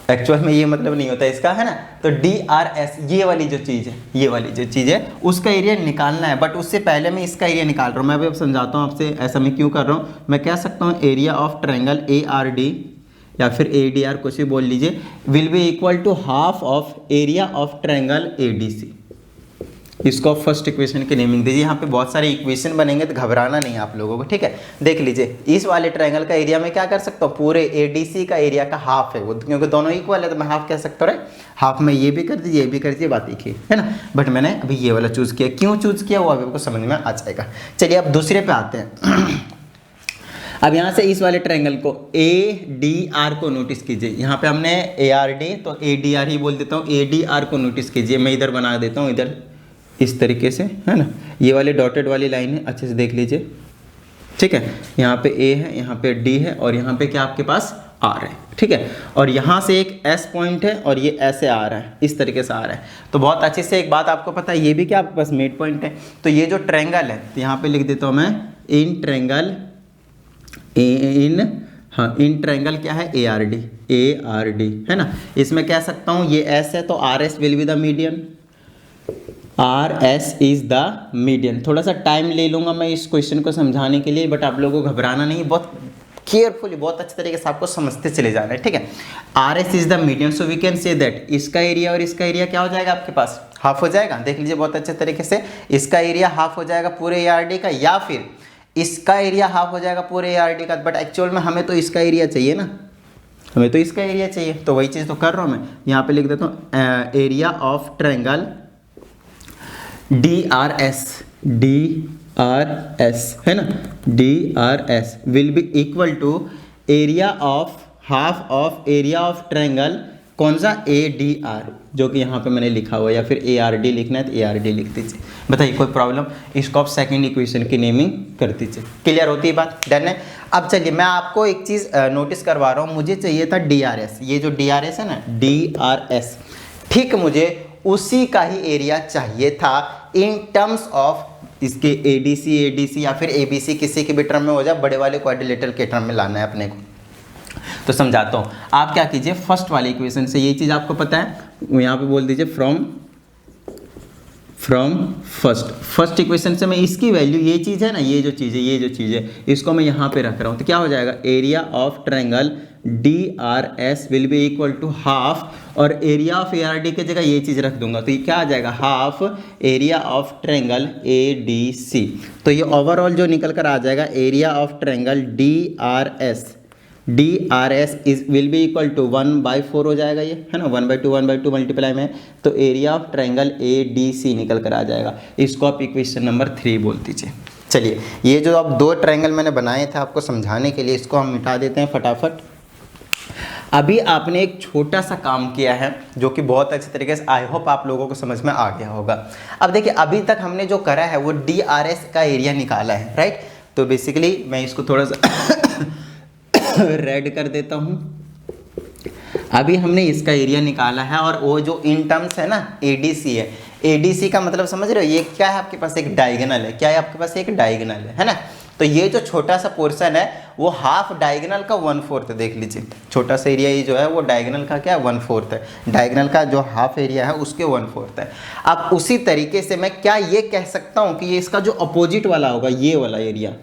एक्चुअल में ये मतलब नहीं होता इसका, है ना। तो DRS ये वाली जो चीज़ है, ये वाली जो चीज़ है उसका एरिया निकालना है, बट उससे पहले मैं इसका एरिया निकाल रहा हूँ। मैं अभी अब समझाता हूँ आपसे ऐसा मैं क्यों कर रहा हूँ। मैं कह सकता हूँ एरिया ऑफ ट्रायंगल ARD या फिर ADR, कुछ भी बोल लीजिए, will be equal to half of area of triangle ADC। इसको फर्स्ट इक्वेशन की नेमिंग दीजिए। यहाँ पे बहुत सारे इक्वेशन बनेंगे तो घबराना नहीं आप लोगों को, ठीक है। देख लीजिए, इस वाले ट्रायंगल का एरिया में क्या कर सकता हूँ, पूरे ADC का एरिया का हाफ है वो, क्योंकि दोनों इक्वल है तो मैं हाफ कह सकता हूँ, हाफ में ये भी कर दीजिए, ये भी कर दीजिए, बात एक ही है ना। बट मैंने अभी ये वाला चूज़ किया, क्यों चूज़ किया वो अभी आपको समझ में आ जाएगा। चलिए अब दूसरे पे आते हैं। अब यहाँ से इस वाले ट्रायंगल को ADR को नोटिस कीजिए। यहाँ पे हमने ARD तो ADR ही बोल देता हूँ। ADR को नोटिस कीजिए, मैं इधर बना देता हूँ, इधर इस तरीके से, है ना। ये वाली डॉटेड वाली लाइन है, अच्छे से देख लीजिए, ठीक है। यहाँ पे A है, यहाँ पे D है और यहाँ पे क्या आपके पास R है, ठीक है। और यहाँ से एक S पॉइंट है और ये ऐसे आ रहा है, इस तरीके से आ रहा है। तो बहुत अच्छे से एक बात आपको पता है, ये भी क्या आपके पास मिड पॉइंट है। तो ये जो ट्रायंगल है, तो यहाँ पे लिख देता हूँ मैं इन ट्रायंगल, इन ट्रायंगल क्या है ARD है ना। इसमें कह सकता हूँ ये S है तो RS will be the median, RS is the median. थोड़ा सा टाइम ले लूँगा मैं इस क्वेश्चन को समझाने के लिए, बट आप लोगों को घबराना नहीं, बहुत केयरफुली, बहुत अच्छे तरीके से आपको समझते चले जाना है, ठीक है। RS is the median, so we can say that इसका एरिया और इसका एरिया क्या हो जाएगा आपके पास, हाफ हो जाएगा। देख लीजिए बहुत अच्छे तरीके से, इसका एरिया हाफ हो जाएगा पूरे ARD का, या फिर इसका एरिया हाफ हो जाएगा पूरे ARD का। बट एक्चुअल में हमें तो इसका एरिया चाहिए ना, हमें तो इसका एरिया चाहिए, तो वही चीज़ तो कर रहा हूँ मैं। यहाँ पे लिख देता हूँ एरिया ऑफ ट्रायंगल DRS है ना, DRS will be equal to area of half of area of triangle, कौन सा ADR, जो कि यहाँ पे मैंने लिखा हुआ है, या फिर ARD लिखना है तो ARD लिख दीजिए। बताइए कोई प्रॉब्लम, इसको आप सेकंड इक्वेशन की नेमिंग कर दीजिए। क्लियर होती है बात, डन है। अब चलिए मैं आपको एक चीज़ नोटिस करवा रहा हूँ, मुझे चाहिए था DRS, ये जो DRS है ना, DRS, ठीक मुझे उसी का ही एरिया चाहिए था इन टर्म्स ऑफ इसके ADC या फिर ABC, किसी के भी टर्म में हो जाए, बड़े वाले क्वाड्रिलेटरल के टर्म में लाना है अपने को। तो समझाता हूँ, आप क्या कीजिए, फर्स्ट वाले इक्वेशन से ये चीज़ आपको पता है, यहाँ पे बोल दीजिए फ्रॉम फर्स्ट इक्वेशन से मैं इसकी वैल्यू, ये चीज़ है ना, ये जो चीज़ है इसको मैं यहाँ पे रख रहा हूँ, तो क्या हो जाएगा, area of triangle DRS will be equal to half, और एरिया ऑफ ARD की जगह ये चीज़ रख दूंगा, तो ये क्या आ जाएगा, half area of triangle ADC। तो ये ओवरऑल जो निकल कर आ जाएगा, area of triangle DRS is will be equal to 1/4 हो जाएगा, ये है ना, 1/2 मल्टीप्लाई में, तो एरिया ऑफ ट्रायंगल ADC निकल कर आ जाएगा। इसको आप इक्वेशन नंबर 3 बोल दीजिए। चलिए ये जो आप दो ट्रायंगल मैंने बनाए थे आपको समझाने के लिए, इसको हम मिटा देते हैं फटाफट। अभी आपने एक छोटा सा काम किया है जो कि बहुत अच्छे तरीके से, आई होप आप लोगों को समझ में आ गया होगा। अब देखिए अभी तक हमने जो करा है वो DRS का एरिया निकाला है, राइट। तो बेसिकली मैं इसको थोड़ा सा रेड कर देता हूँ। अभी हमने इसका एरिया निकाला है, और वो जो इन टर्म्स है ना ADC है, ADC का मतलब समझ रहे हो, ये क्या है आपके पास, एक डायगोनल है। क्या है आपके पास, एक डायगोनल है ना। तो ये जो छोटा सा पोर्शन है वो हाफ डायगोनल का 1/4 है। देख लीजिए छोटा सा एरिया ये जो है वो डायगोनल का क्या 1/4 है, डायगोनल का जो हाफ एरिया है उसके 1/4 है। अब उसी तरीके से मैं क्या ये कह सकता हूँ कि ये इसका जो अपोजिट वाला होगा, ये वाला एरिया,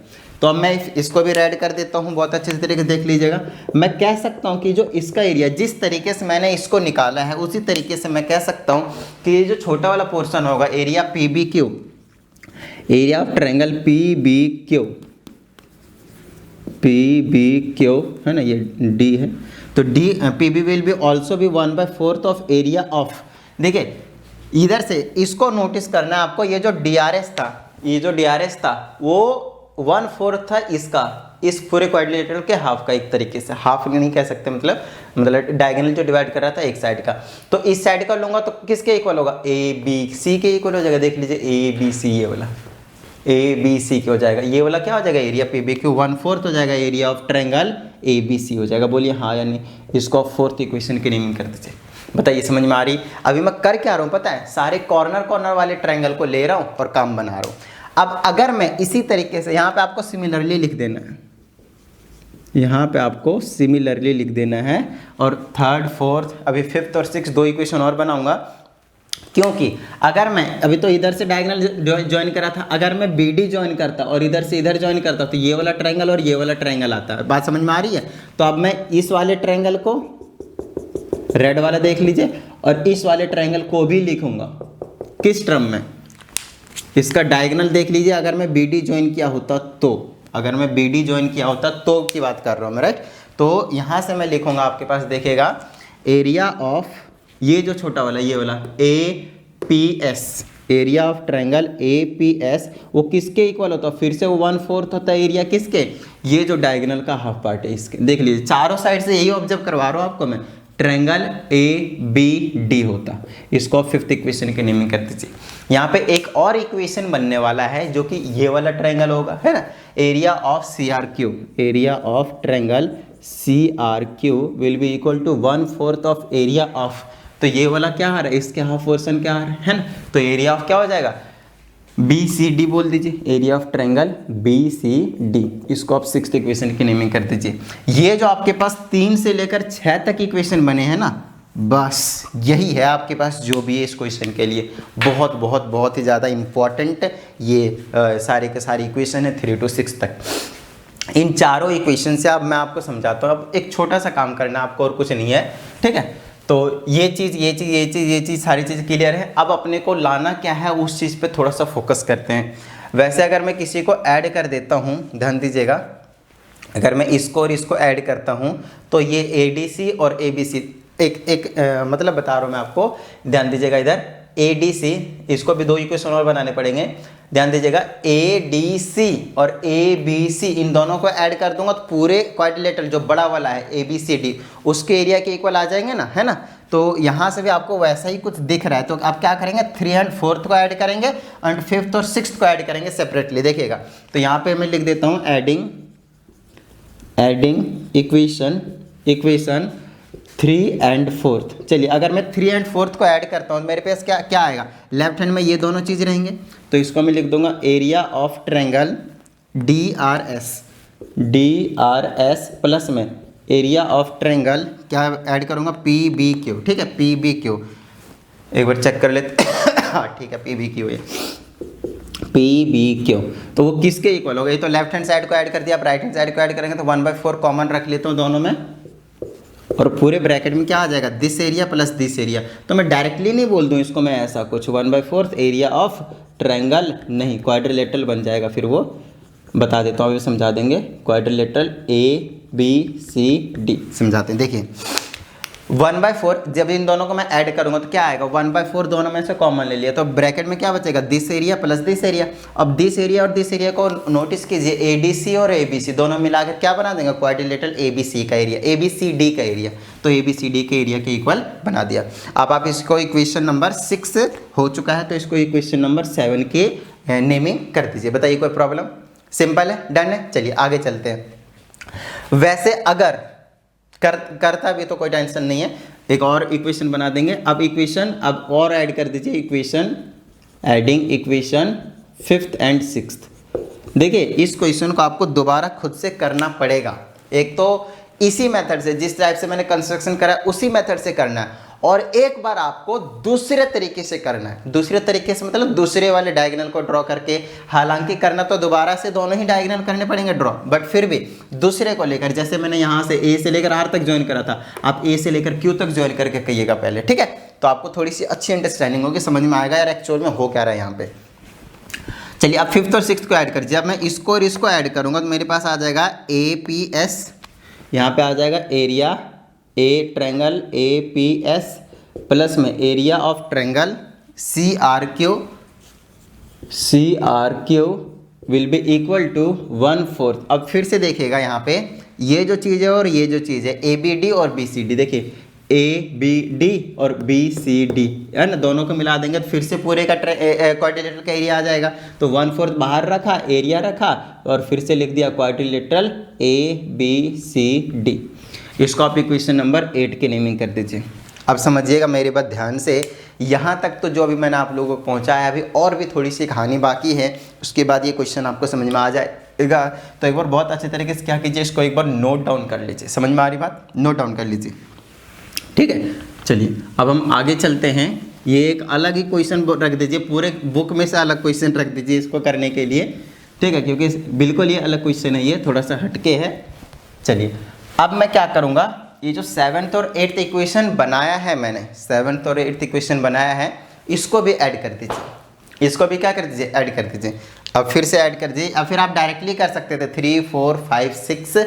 तो अब मैं इसको भी रेड कर देता हूँ, बहुत अच्छे तरीके से देख लीजिएगा। मैं कह सकता हूँ कि जो इसका एरिया, जिस तरीके से मैंने इसको निकाला है उसी तरीके से मैं कह सकता हूँ कि ये जो छोटा वाला पोर्शन होगा, area PBQ, area of triangle PBQ है ना, ये D है, तो PB विल बी ऑल्सो भी 1/4 ऑफ एरिया ऑफ। देखिए इधर से इसको नोटिस करना है आपको, ये जो DRS था वो 1/4 था इसका, इस पूरे क्वाड्रिलेटरल के हाफ का, एक तरीके से हाफ नहीं कह सकते, मतलब डायगोनल जो डिवाइड कर रहा था एक साइड का, तो इस साइड का लूंगा तो किसके इक्वल होगा, ABC के इक्वल हो जाएगा। देख लीजिए ABC, ये वाला ABC के हो जाएगा, ये वाला क्या हो जाएगा, एरिया PBQ 1/4 हो जाएगा, एरिया ऑफ ट्रायंगल ABC हो जाएगा। बोलिए हाँ या नहीं, इसको आप फोर्थ इक्वेशन की नेमिंग कर दीजिए। बताइए समझ में आ रही। अभी मैं कर क्या रहा हूँ पता है, सारे कॉर्नर वाले ट्रायंगल को ले रहा हूँ और काम बना रहा हूँ। अब अगर मैं इसी तरीके से यहाँ पे आपको सिमिलरली लिख देना है, यहाँ पे आपको सिमिलरली लिख देना है, और थर्ड फोर्थ अभी फिफ्थ और सिक्स दो इक्वेशन और बनाऊंगा, क्योंकि अगर मैं अभी तो इधर से डायगोनल ज्वाइन करा था, अगर मैं BD ज्वाइन करता और इधर से इधर ज्वाइन करता तो ये वाला ट्रायंगल और ये वाला ट्रायंगल आता है। बात समझ में आ रही है। तो अब मैं इस वाले ट्रायंगल को रेड वाला देख लीजिए और इस वाले ट्रायंगल को भी लिखूंगा किस टर्म में, इसका डायगोनल देख लीजिए। अगर मैं BD ज्वाइन किया होता तो, अगर मैं BD ज्वाइन किया होता तो की बात कर रहा हूँ मैं, राइट। तो यहाँ से मैं लिखूंगा आपके पास देखिएगा एरिया ऑफ ये जो छोटा वाला ये वाला APS area of triangle APS वो किसके इक्वल होता है, फिर से वो 1/4 होता है एरिया किसके, ये जो डायगोनल का हाफ पार्ट है इसके। देख लीजिए चारों साइड से यही ऑब्जर्व करवा रहा हूँ आपको मैं, ट्रायंगल ABD होता। इसको आप 5th इक्वेशन की नेमिंग कर दीजिए। यहाँ पे एक और इक्वेशन बनने वाला है जो कि ये वाला ट्रायंगल होगा, है ना, area of CRQ, area of triangle CRQ will be equal to 1/4 of area of, तो ये वाला क्या आ रहा है, इसके हाफ पोर्शन क्या आ रहा है ना, तो एरिया ऑफ क्या हो जाएगा BCD बोल दीजिए, एरिया ऑफ ट्रायंगल BCD। इसको आप 6th इक्वेशन की नेमिंग कर दीजिए। ये जो आपके पास 3 से लेकर 6 तक इक्वेशन बने हैं ना, बस यही है आपके पास जो भी है इस क्वेश्चन के लिए बहुत बहुत बहुत ही ज़्यादा इम्पॉर्टेंट ये सारे के सारे इक्वेशन है 3 to 6 तक। इन चारों इक्वेशन से अब मैं आपको समझाता हूँ। अब एक छोटा सा काम करना है आपको और कुछ नहीं है, ठीक है। तो ये चीज़ सारी चीज़ क्लियर है। अब अपने को लाना क्या है उस चीज़ पे थोड़ा सा फोकस करते हैं। वैसे अगर मैं किसी को ऐड कर देता हूँ, ध्यान दीजिएगा, अगर मैं इसको और इसको ऐड करता हूँ तो ये ADC और ABC मतलब बता रहा हूँ मैं आपको, ध्यान दीजिएगा इधर ADC, इसको भी 2 इक्वेशन और बनाने पड़ेंगे। ध्यान दीजिएगा ADC और ABC इन दोनों को ऐड कर दूंगा तो पूरे क्वाड्रिलेटरल जो बड़ा वाला है ABCD उसके एरिया के इक्वल आ जाएंगे ना, है ना। तो यहाँ से भी आपको वैसा ही कुछ दिख रहा है, तो आप क्या करेंगे 3 and 4th को ऐड करेंगे एंड 5th और 6th को ऐड करेंगे सेपरेटली, देखिएगा। तो यहाँ पे मैं लिख देता हूँ एडिंग इक्वेशन 3 and 4th। चलिए अगर मैं 3 and 4th को ऐड करता हूँ तो मेरे पास क्या आएगा, लेफ्ट हैंड में ये दोनों चीज़ रहेंगे, तो इसको मैं लिख दूंगा area of triangle DRS plus में एरिया ऑफ ट्रायंगल क्या ऐड करूँगा PBQ, ठीक है, PBQ। एक बार चेक कर लेते हाँ ठीक है, PBQ है, PBQ। तो वो किसके इक्वल हो गई, तो लेफ्ट हैंड साइड को ऐड कर दिया, आप राइट हैंड साइड को ऐड करेंगे तो 1/4 कॉमन रख लेता हूँ दोनों में, और पूरे ब्रैकेट में क्या आ जाएगा this area plus this area. तो मैं डायरेक्टली नहीं बोल दूं इसको मैं ऐसा कुछ 1/4 एरिया ऑफ ट्रायंगल, नहीं क्वाड्रिलेटरल बन जाएगा, फिर वो बता देता हूँ, अभी समझा देंगे। क्वाड्रिलेटरल ABCD समझाते हैं। देखिए 1/4 जब इन दोनों को मैं ऐड करूंगा तो क्या आएगा, 1/4 दोनों में से कॉमन ले लिया तो ब्रैकेट में क्या बचेगा this area plus this area. अब दिस एरिया और दिस एरिया को नोटिस कीजिए, ADC और ABC दोनों मिलाकर क्या बना देंगे क्वाड्रिलेटरल ABC का एरिया, ABCD का एरिया, तो ABCD के एरिया के इक्वल बना दिया। अब आप इसको इक्वेशन नंबर 6 हो चुका है तो इसको इक्वेशन नंबर 7 की नेमिंग कर दीजिए। बताइए कोई प्रॉब्लम, सिंपल है, डन है। चलिए आगे चलते हैं। वैसे अगर करता भी तो कोई टेंशन नहीं है, एक और इक्वेशन बना देंगे। अब इक्वेशन अब और ऐड कर दीजिए, adding equation 5th and 6th। देखिए इस क्वेश्चन को आपको दोबारा खुद से करना पड़ेगा। एक तो इसी मेथड से, जिस टाइप से मैंने कंस्ट्रक्शन करा उसी मेथड से करना है, और एक बार आपको दूसरे तरीके से करना है। दूसरे तरीके से मतलब दूसरे वाले डायगोनल को ड्रॉ करके, हालांकि करना तो दोबारा से दोनों ही डायगोनल करने पड़ेंगे ड्रॉ, बट फिर भी दूसरे को लेकर, जैसे मैंने यहाँ से A से लेकर R तक ज्वाइन करा था, आप A से लेकर Q तक ज्वाइन करके कहिएगा पहले, ठीक है। तो आपको थोड़ी सी अच्छी अंडरस्टैंडिंग होगी, समझ में आएगा यार एक्चुअल में हो क्या रहा है यहाँ पे। चलिए अब 5th और 6th को ऐड कर, जब मैं इसको और इसको ऐड करूँगा तो मेरे पास आ जाएगा APS, यहाँ पे आ जाएगा एरिया ट्रायंगल APS प्लस में area of triangle CRQ will be equal to 1/4। अब फिर से देखिएगा यहाँ पे ये जो चीज़ है और ये जो चीज़ है ABD और BCD, देखिए ABD और BCD है ना, दोनों को मिला देंगे तो फिर से पूरे का क्वाड्रिलेटरल का एरिया आ जाएगा। तो 1/4 बाहर रखा, एरिया रखा और फिर से लिख दिया क्वाड्रिलेटरल ABCD। इसको आप इक्वेशन नंबर 8 की नेमिंग कर दीजिए। अब समझिएगा मेरी बात ध्यान से, यहाँ तक तो जो अभी मैंने आप लोगों को पहुँचाया, अभी और भी थोड़ी सी कहानी बाकी है, उसके बाद ये क्वेश्चन आपको समझ में आ जाएगा। तो एक बार बहुत अच्छे तरीके से क्या कीजिए, इसको एक बार नोट डाउन कर लीजिए। समझ में आ रही बात, नोट डाउन कर लीजिए, ठीक है। चलिए अब हम आगे चलते हैं। ये एक अलग ही क्वेश्चन रख दीजिए, पूरे बुक में से अलग क्वेश्चन रख दीजिए इसको करने के लिए, ठीक है, क्योंकि बिल्कुल ये अलग क्वेश्चन है, ये थोड़ा सा हटके है। चलिए अब मैं क्या करूँगा, ये जो 7th और 8th इक्वेशन बनाया है मैंने, 7th और 8th इक्वेशन बनाया है, इसको भी ऐड कर दीजिए। इसको भी क्या कर दीजिए, ऐड कर दीजिए। अब फिर से ऐड कर दीजिए। अब फिर आप डायरेक्टली कर सकते थे 3 4 5 6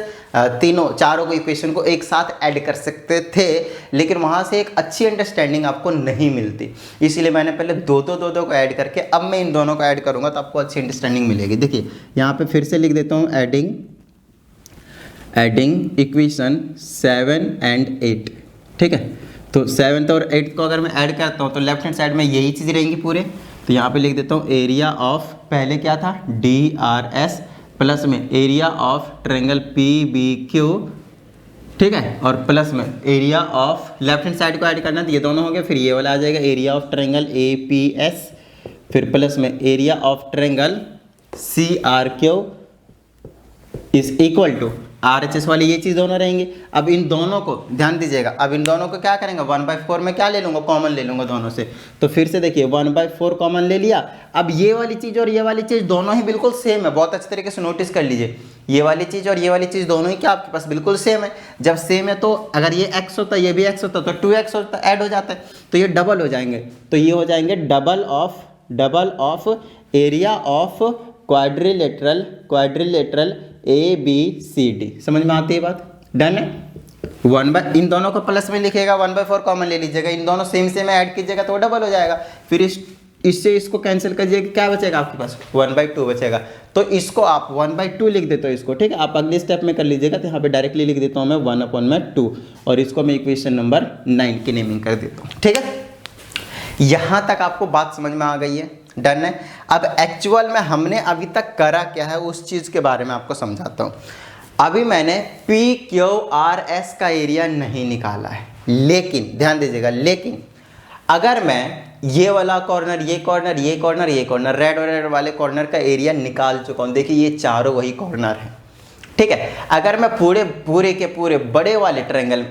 चारों को इक्वेशन को एक साथ ऐड कर सकते थे, लेकिन वहाँ से एक अच्छी अंडरस्टैंडिंग आपको नहीं मिलती, इसीलिए मैंने पहले दो दो को ऐड करके अब मैं इन दोनों को ऐड करूँगा तो आपको अच्छी अंडरस्टैंडिंग मिलेगी। देखिए यहाँ पे फिर से लिख देता हूँ एडिंग इक्वेशन 7 and 8, ठीक है। तो 7 और 8 को अगर मैं ऐड करता हूँ तो लेफ्ट हैंड साइड में यही चीज़ रहेंगी पूरे। तो यहाँ पे लिख देता हूँ एरिया ऑफ, पहले क्या था DRS प्लस में एरिया ऑफ ट्रायंगल PBQ, ठीक है, और प्लस में area of left hand side को ऐड करना तो ये दोनों हो गए, फिर ये वाला आ जाएगा एरिया ऑफ ट्रायंगल APS, फिर प्लस में area of triangle CRQ is equal to RHS वाली ये चीज़ दोनों रहेंगे। अब इन दोनों को ध्यान दीजिएगा, अब इन दोनों को क्या करेंगे 1/4 में क्या ले लूँगा, कॉमन ले लूँगा दोनों से। तो फिर से देखिए 1/4 कॉमन ले लिया। अब ये वाली चीज़ और ये वाली चीज़ दोनों ही बिल्कुल सेम है, बहुत अच्छे तरीके से नोटिस कर लीजिए। ये वाली चीज़ और ये वाली चीज़ दोनों ही क्या आपके पास बिल्कुल सेम है। जब सेम है तो अगर ये x होता ये भी x होता तो 2x होता, ऐड हो जाता है, तो ये डबल हो जाएंगे। तो ये हो जाएंगे double of area of quadrilateral ABCD। समझ में आती है बात? डन है। इन दोनों को प्लस में लिखेगा, 1/4 कॉमन ले लीजिएगा, इन दोनों सेम ऐड कीजिएगा तो वो डबल हो जाएगा। फिर इससे इसको कैंसिल करिएगा, क्या बचेगा आपके पास 1/2 बचेगा। तो इसको आप 1/2 लिख देते हो इसको, ठीक है। आप अगले स्टेप में कर लीजिएगा, तो यहाँ पे डायरेक्टली लिख देता हूँ मैं 1/2 और इसको मैं इक्वेशन नंबर 9 की नेमिंग कर देता हूँ, ठीक है। यहाँ तक आपको बात समझ में आ गई है? डन है। अब एक्चुअल में हमने अभी तक करा क्या है उस चीज़ के बारे में आपको समझाता हूँ। अभी मैंने PQRS का एरिया नहीं निकाला है, लेकिन ध्यान दीजिएगा, लेकिन अगर मैं ये वाला कॉर्नर, ये कॉर्नर, ये कॉर्नर, ये कॉर्नर, रेड वाले कॉर्नर का एरिया निकाल चुका हूँ। देखिए ये चारों वही कॉर्नर है, ठीक है। अगर मैं पूरे के पूरे बड़े वाले ट्रायंगल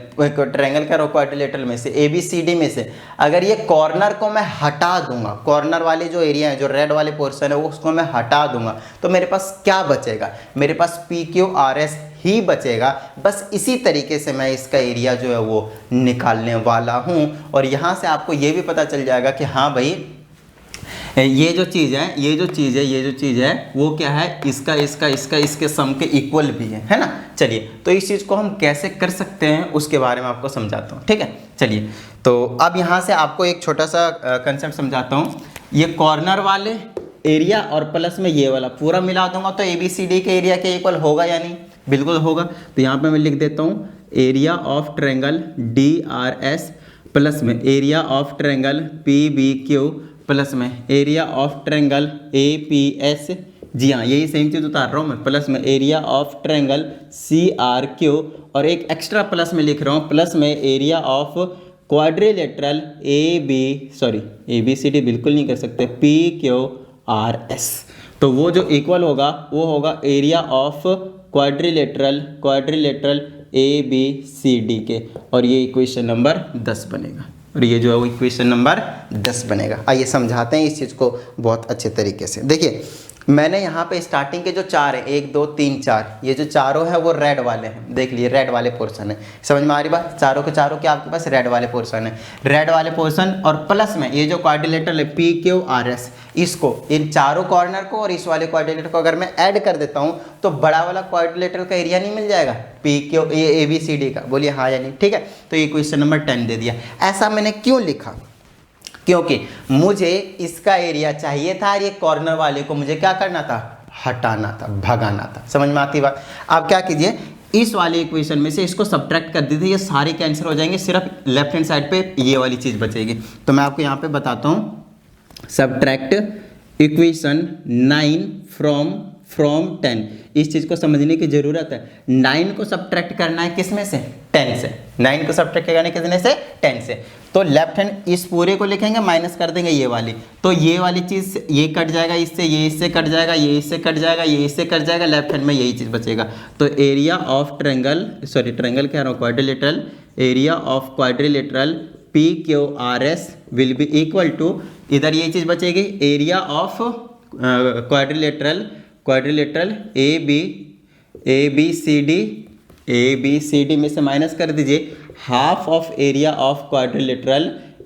का क्वाड्रिलेटरल में से ABCD में से अगर ये कॉर्नर को मैं हटा दूंगा, कॉर्नर वाले जो एरिया है, जो रेड वाले पोर्शन है, उसको मैं हटा दूंगा, तो मेरे पास क्या बचेगा? मेरे पास PQRS ही बचेगा। बस इसी तरीके से मैं इसका एरिया जो है वो निकालने वाला हूँ। और यहाँ से आपको ये भी पता चल जाएगा कि हाँ भाई ये जो चीज़ है वो क्या है, इसका इसके सम के इक्वल भी है ना। चलिए तो इस चीज़ को हम कैसे कर सकते हैं उसके बारे में आपको समझाता हूँ, ठीक है। चलिए तो अब यहाँ से आपको एक छोटा सा कंसेप्ट समझाता हूँ। ये कॉर्नर वाले एरिया और प्लस में ये वाला पूरा मिला दूंगा तो ABCD के एरिया के इक्वल होगा या नहीं? बिल्कुल होगा। तो यहाँ पे मैं लिख देता हूँ area of triangle DRS plus में area of triangle PBQ plus में एरिया ऑफ ट्रायंगल APS, जी हाँ यही सेम चीज़ उतार रहा हूँ मैं, प्लस में एरिया ऑफ ट्रायंगल CRQ और एक एक्स्ट्रा प्लस में लिख रहा हूँ, प्लस में एरिया ऑफ क्वाड्रिलेटरल ABCD बिल्कुल नहीं कर सकते, PQRS। तो वो जो इक्वल होगा वो होगा एरिया ऑफ क्वाड्रिलेटरल ABCD के, और ये इक्वेशन नंबर 10 बनेगा, और ये जो है वो इक्वेशन नंबर 10 बनेगा। आइए समझाते हैं इस चीज़ को बहुत अच्छे तरीके से। देखिए मैंने यहाँ पे स्टार्टिंग के जो चार हैं 1 2 3 4, ये जो चारों हैं वो रेड वाले हैं। देख लिए रेड वाले पोर्शन है, समझ में आ रही बात? चारों के चारों क्या आपके पास रेड वाले पोर्शन है, रेड वाले पोर्शन और प्लस में ये जो क्वाड्रिलेटरल है PQRS, इसको इन चारों कॉर्नर को और इस वाले क्वाड्रिलेटर को अगर मैं ऐड कर देता हूँ तो बड़ा वाला क्वाड्रिलेटर का एरिया नहीं मिल जाएगा ABCD का? बोलिए हाँ या नहीं, ठीक है। तो ये क्वेश्चन नंबर 10 दे दिया। ऐसा मैंने क्यों लिखा? क्योंकि मुझे इसका एरिया चाहिए था और ये कॉर्नर वाले को मुझे क्या करना था? हटाना था, भगाना था। समझ में आती बात? आप क्या कीजिए, इस वाले इक्वेशन में से इसको सब्ट्रैक्ट कर दीजिए, ये सारे कैंसिल हो जाएंगे, सिर्फ लेफ्ट हैंड साइड पे ये वाली चीज़ बचेगी। तो मैं आपको यहाँ पे बताता हूँ, सब्ट्रैक्ट इक्वेशन 9 फ्रॉम 10। इस चीज़ को समझने की ज़रूरत है। 9 को सब्ट्रैक्ट करना है किस में से? 10 से। 9 को सब्ट्रैक्ट करना है किसने से? 10 से। तो लेफ्ट हैंड इस पूरे को लिखेंगे, माइनस कर देंगे ये वाली, तो ये वाली चीज़ ये कट जाएगा इससे, ये इससे कट जाएगा, ये इससे कट जाएगा, ये इससे कट जाएगा, लेफ्ट हैंड में यही चीज़ बचेगा। तो एरिया ऑफ ट्रायंगल कह रहा हूँ quadrilateral, area of quadrilateral PQRS will be equal to, इधर ये चीज़ बचेगी, एरिया ऑफ क्वाड्रिलेटरल ABCD में से माइनस कर दीजिए half of area of quadrilateral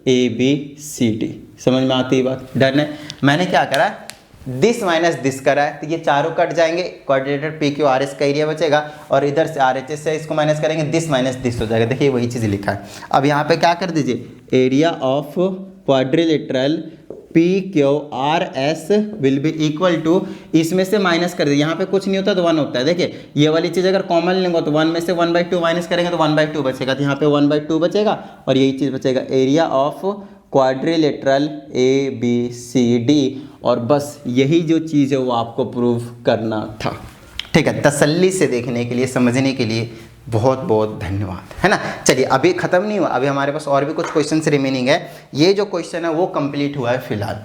ABCD। समझ में आती है बात? डन है। मैंने क्या करा, दिस माइनस दिस करा है तो ये चारों कट जाएंगे, quadrilateral P Q R S का एरिया बचेगा और इधर से आर एच एस से इसको माइनस करेंगे, दिस माइनस दिस हो जाएगा। देखिए वही चीज़ लिखा है। अब यहाँ पे क्या कर दीजिए, area of quadrilateral P Q R S will be equal to, इसमें से माइनस कर दीजिए, यहाँ पे कुछ नहीं होता तो 1 होता है। देखिए ये वाली चीज़ अगर कॉमन लेंगे तो 1 में से 1/2 माइनस करेंगे तो 1/2 बचेगा, तो यहाँ पे 1/2 बचेगा और यही चीज़ बचेगा, area of quadrilateral A B C D. और बस यही जो चीज़ है वो आपको प्रूव करना था। ठीक है, तसल्ली से देखने के लिए, समझने के लिए बहुत बहुत धन्यवाद, है ना। चलिए अभी ख़त्म नहीं हुआ, अभी हमारे पास और भी कुछ क्वेश्चन रिमेनिंग है। ये जो क्वेश्चन है वो कंप्लीट हुआ है फिलहाल।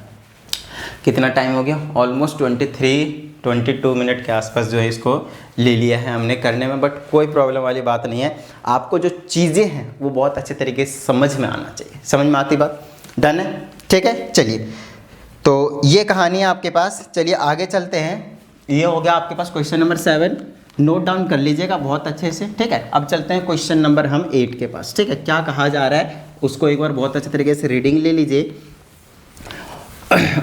कितना टाइम हो गया, ऑलमोस्ट 22 मिनट के आसपास जो है इसको ले लिया है हमने करने में, बट कोई प्रॉब्लम वाली बात नहीं है। आपको जो चीज़ें हैं वो बहुत अच्छे तरीके से समझ में आना चाहिए। समझ में आती बात? डन है, ठीक है। चलिए तो ये कहानी है आपके पास। चलिए आगे चलते हैं। ये हो गया आपके पास क्वेश्चन नंबर 7, नोट डाउन कर लीजिएगा बहुत अच्छे से, ठीक है। अब चलते हैं क्वेश्चन नंबर हम 8 के पास, ठीक है। क्या कहा जा रहा है उसको एक बार बहुत अच्छे तरीके से रीडिंग ले लीजिए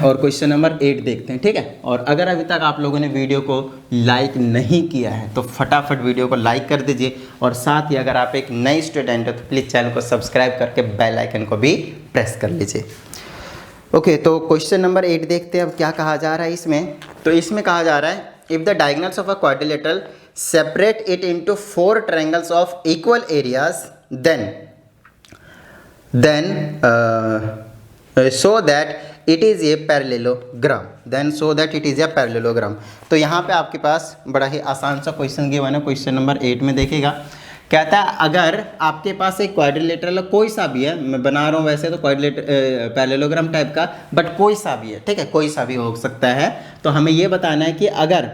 और क्वेश्चन नंबर 8 देखते हैं, ठीक है। और अगर अभी तक आप लोगों ने वीडियो को लाइक नहीं किया है तो फटाफट वीडियो को लाइक कर दीजिए और साथ ही अगर आप एक नई स्टूडेंट हो तो प्लीज़ चैनल को सब्सक्राइब करके बेल आइकन को भी प्रेस कर लीजिए। ओके, तो क्वेश्चन नंबर 8 देखते हैं अब क्या कहा जा रहा है इसमें। तो इसमें कहा जा रहा है, if the diagonals of a quadrilateral separate it into 4 triangles of equal areas then so that it is a parallelogram। तो यहाँ पे आपके पास बड़ा ही आसान सा क्वेश्चन गिवन है, क्वेश्चन नंबर 8 में देखिएगा। कहता है अगर आपके पास एक क्वाड्रिलेटरल कोई सा भी है, मैं बना रहा हूँ वैसे तो पैरेललोग्राम टाइप का, बट कोई सा भी है, ठीक है, कोई सा भी हो सकता है। तो हमें ये बताना है कि अगर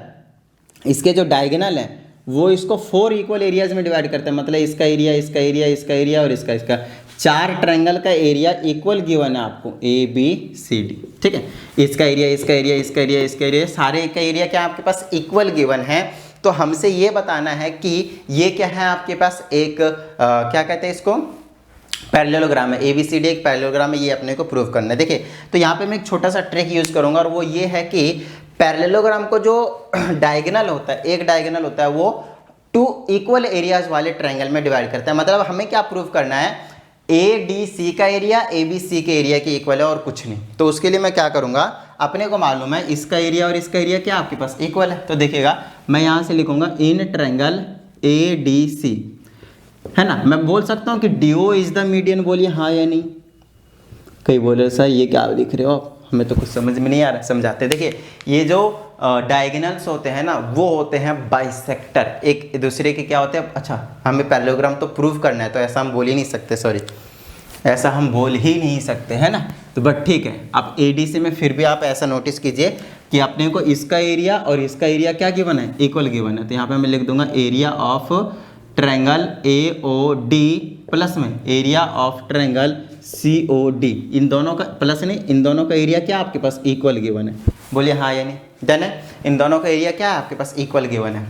इसके जो डायगोनल है वो इसको 4 इक्वल एरियाज में डिवाइड करते हैं, मतलब इसका एरिया, इसका एरिया, इसका एरिया और इसका 4 ट्रायंगल का एरिया इक्वल गिवन है आपको ए बी सी डी, ठीक है। इसका एरिया, इसका एरिया, इसका एरिया, इसका एरिया, सारे का एरिया क्या आपके पास इक्वल गिवन है। तो हमसे ये बताना है कि ये क्या है आपके पास एक क्या कहते हैं इसको, पैरेललोग्राम है। ABCD एक पैरेललोग्राम है, ये अपने को प्रूव करना है। देखिए तो यहाँ पे मैं एक छोटा सा ट्रिक यूज़ करूँगा और वो ये है कि पैरेललोग्राम को जो डायगोनल होता है, एक डायगोनल होता है वो 2 इक्वल एरियाज वाले ट्रायंगल में डिवाइड करता है। मतलब हमें क्या प्रूव करना है, ADC का एरिया ABC के एरिया के इक्वल है और कुछ नहीं। तो उसके लिए मैं क्या करूँगा, अपने को मालूम है इसका एरिया और इसका एरिया क्या आपके पास इक्वल है। तो देखिएगा मैं यहाँ से लिखूँगा इन ट्रायंगल ADC, है ना। मैं बोल सकता हूँ कि DO इज द मीडियन, बोलिए हाँ या नहीं। कई बोले सर ये क्या लिख रहे हो आप, हमें तो कुछ समझ में नहीं आ रहा, समझाते। देखिए ये जो डायगोनल्स होते हैं ना वो होते हैं बाइसेक्टर, एक दूसरे के क्या होते हैं। अच्छा हमें पैरेललोग्राम तो प्रूव करना है तो ऐसा हम बोल ही नहीं सकते, सॉरी ऐसा हम बोल ही नहीं सकते, है ना। तो बट ठीक है, आप ADC में फिर भी आप ऐसा नोटिस कीजिए कि अपने को इसका एरिया और इसका एरिया क्या गिवन है, इक्वल गिवन है। तो यहाँ पे मैं लिख दूंगा area of triangle AOD plus में एरिया ऑफ ट्रायंगल COD, इन दोनों का प्लस नहीं, इन दोनों का एरिया क्या आपके पास इक्वल गिवन है, बोलिए हाँ या नहीं। डन है, इन दोनों का एरिया क्या है आपके पास इक्वल गिवन है।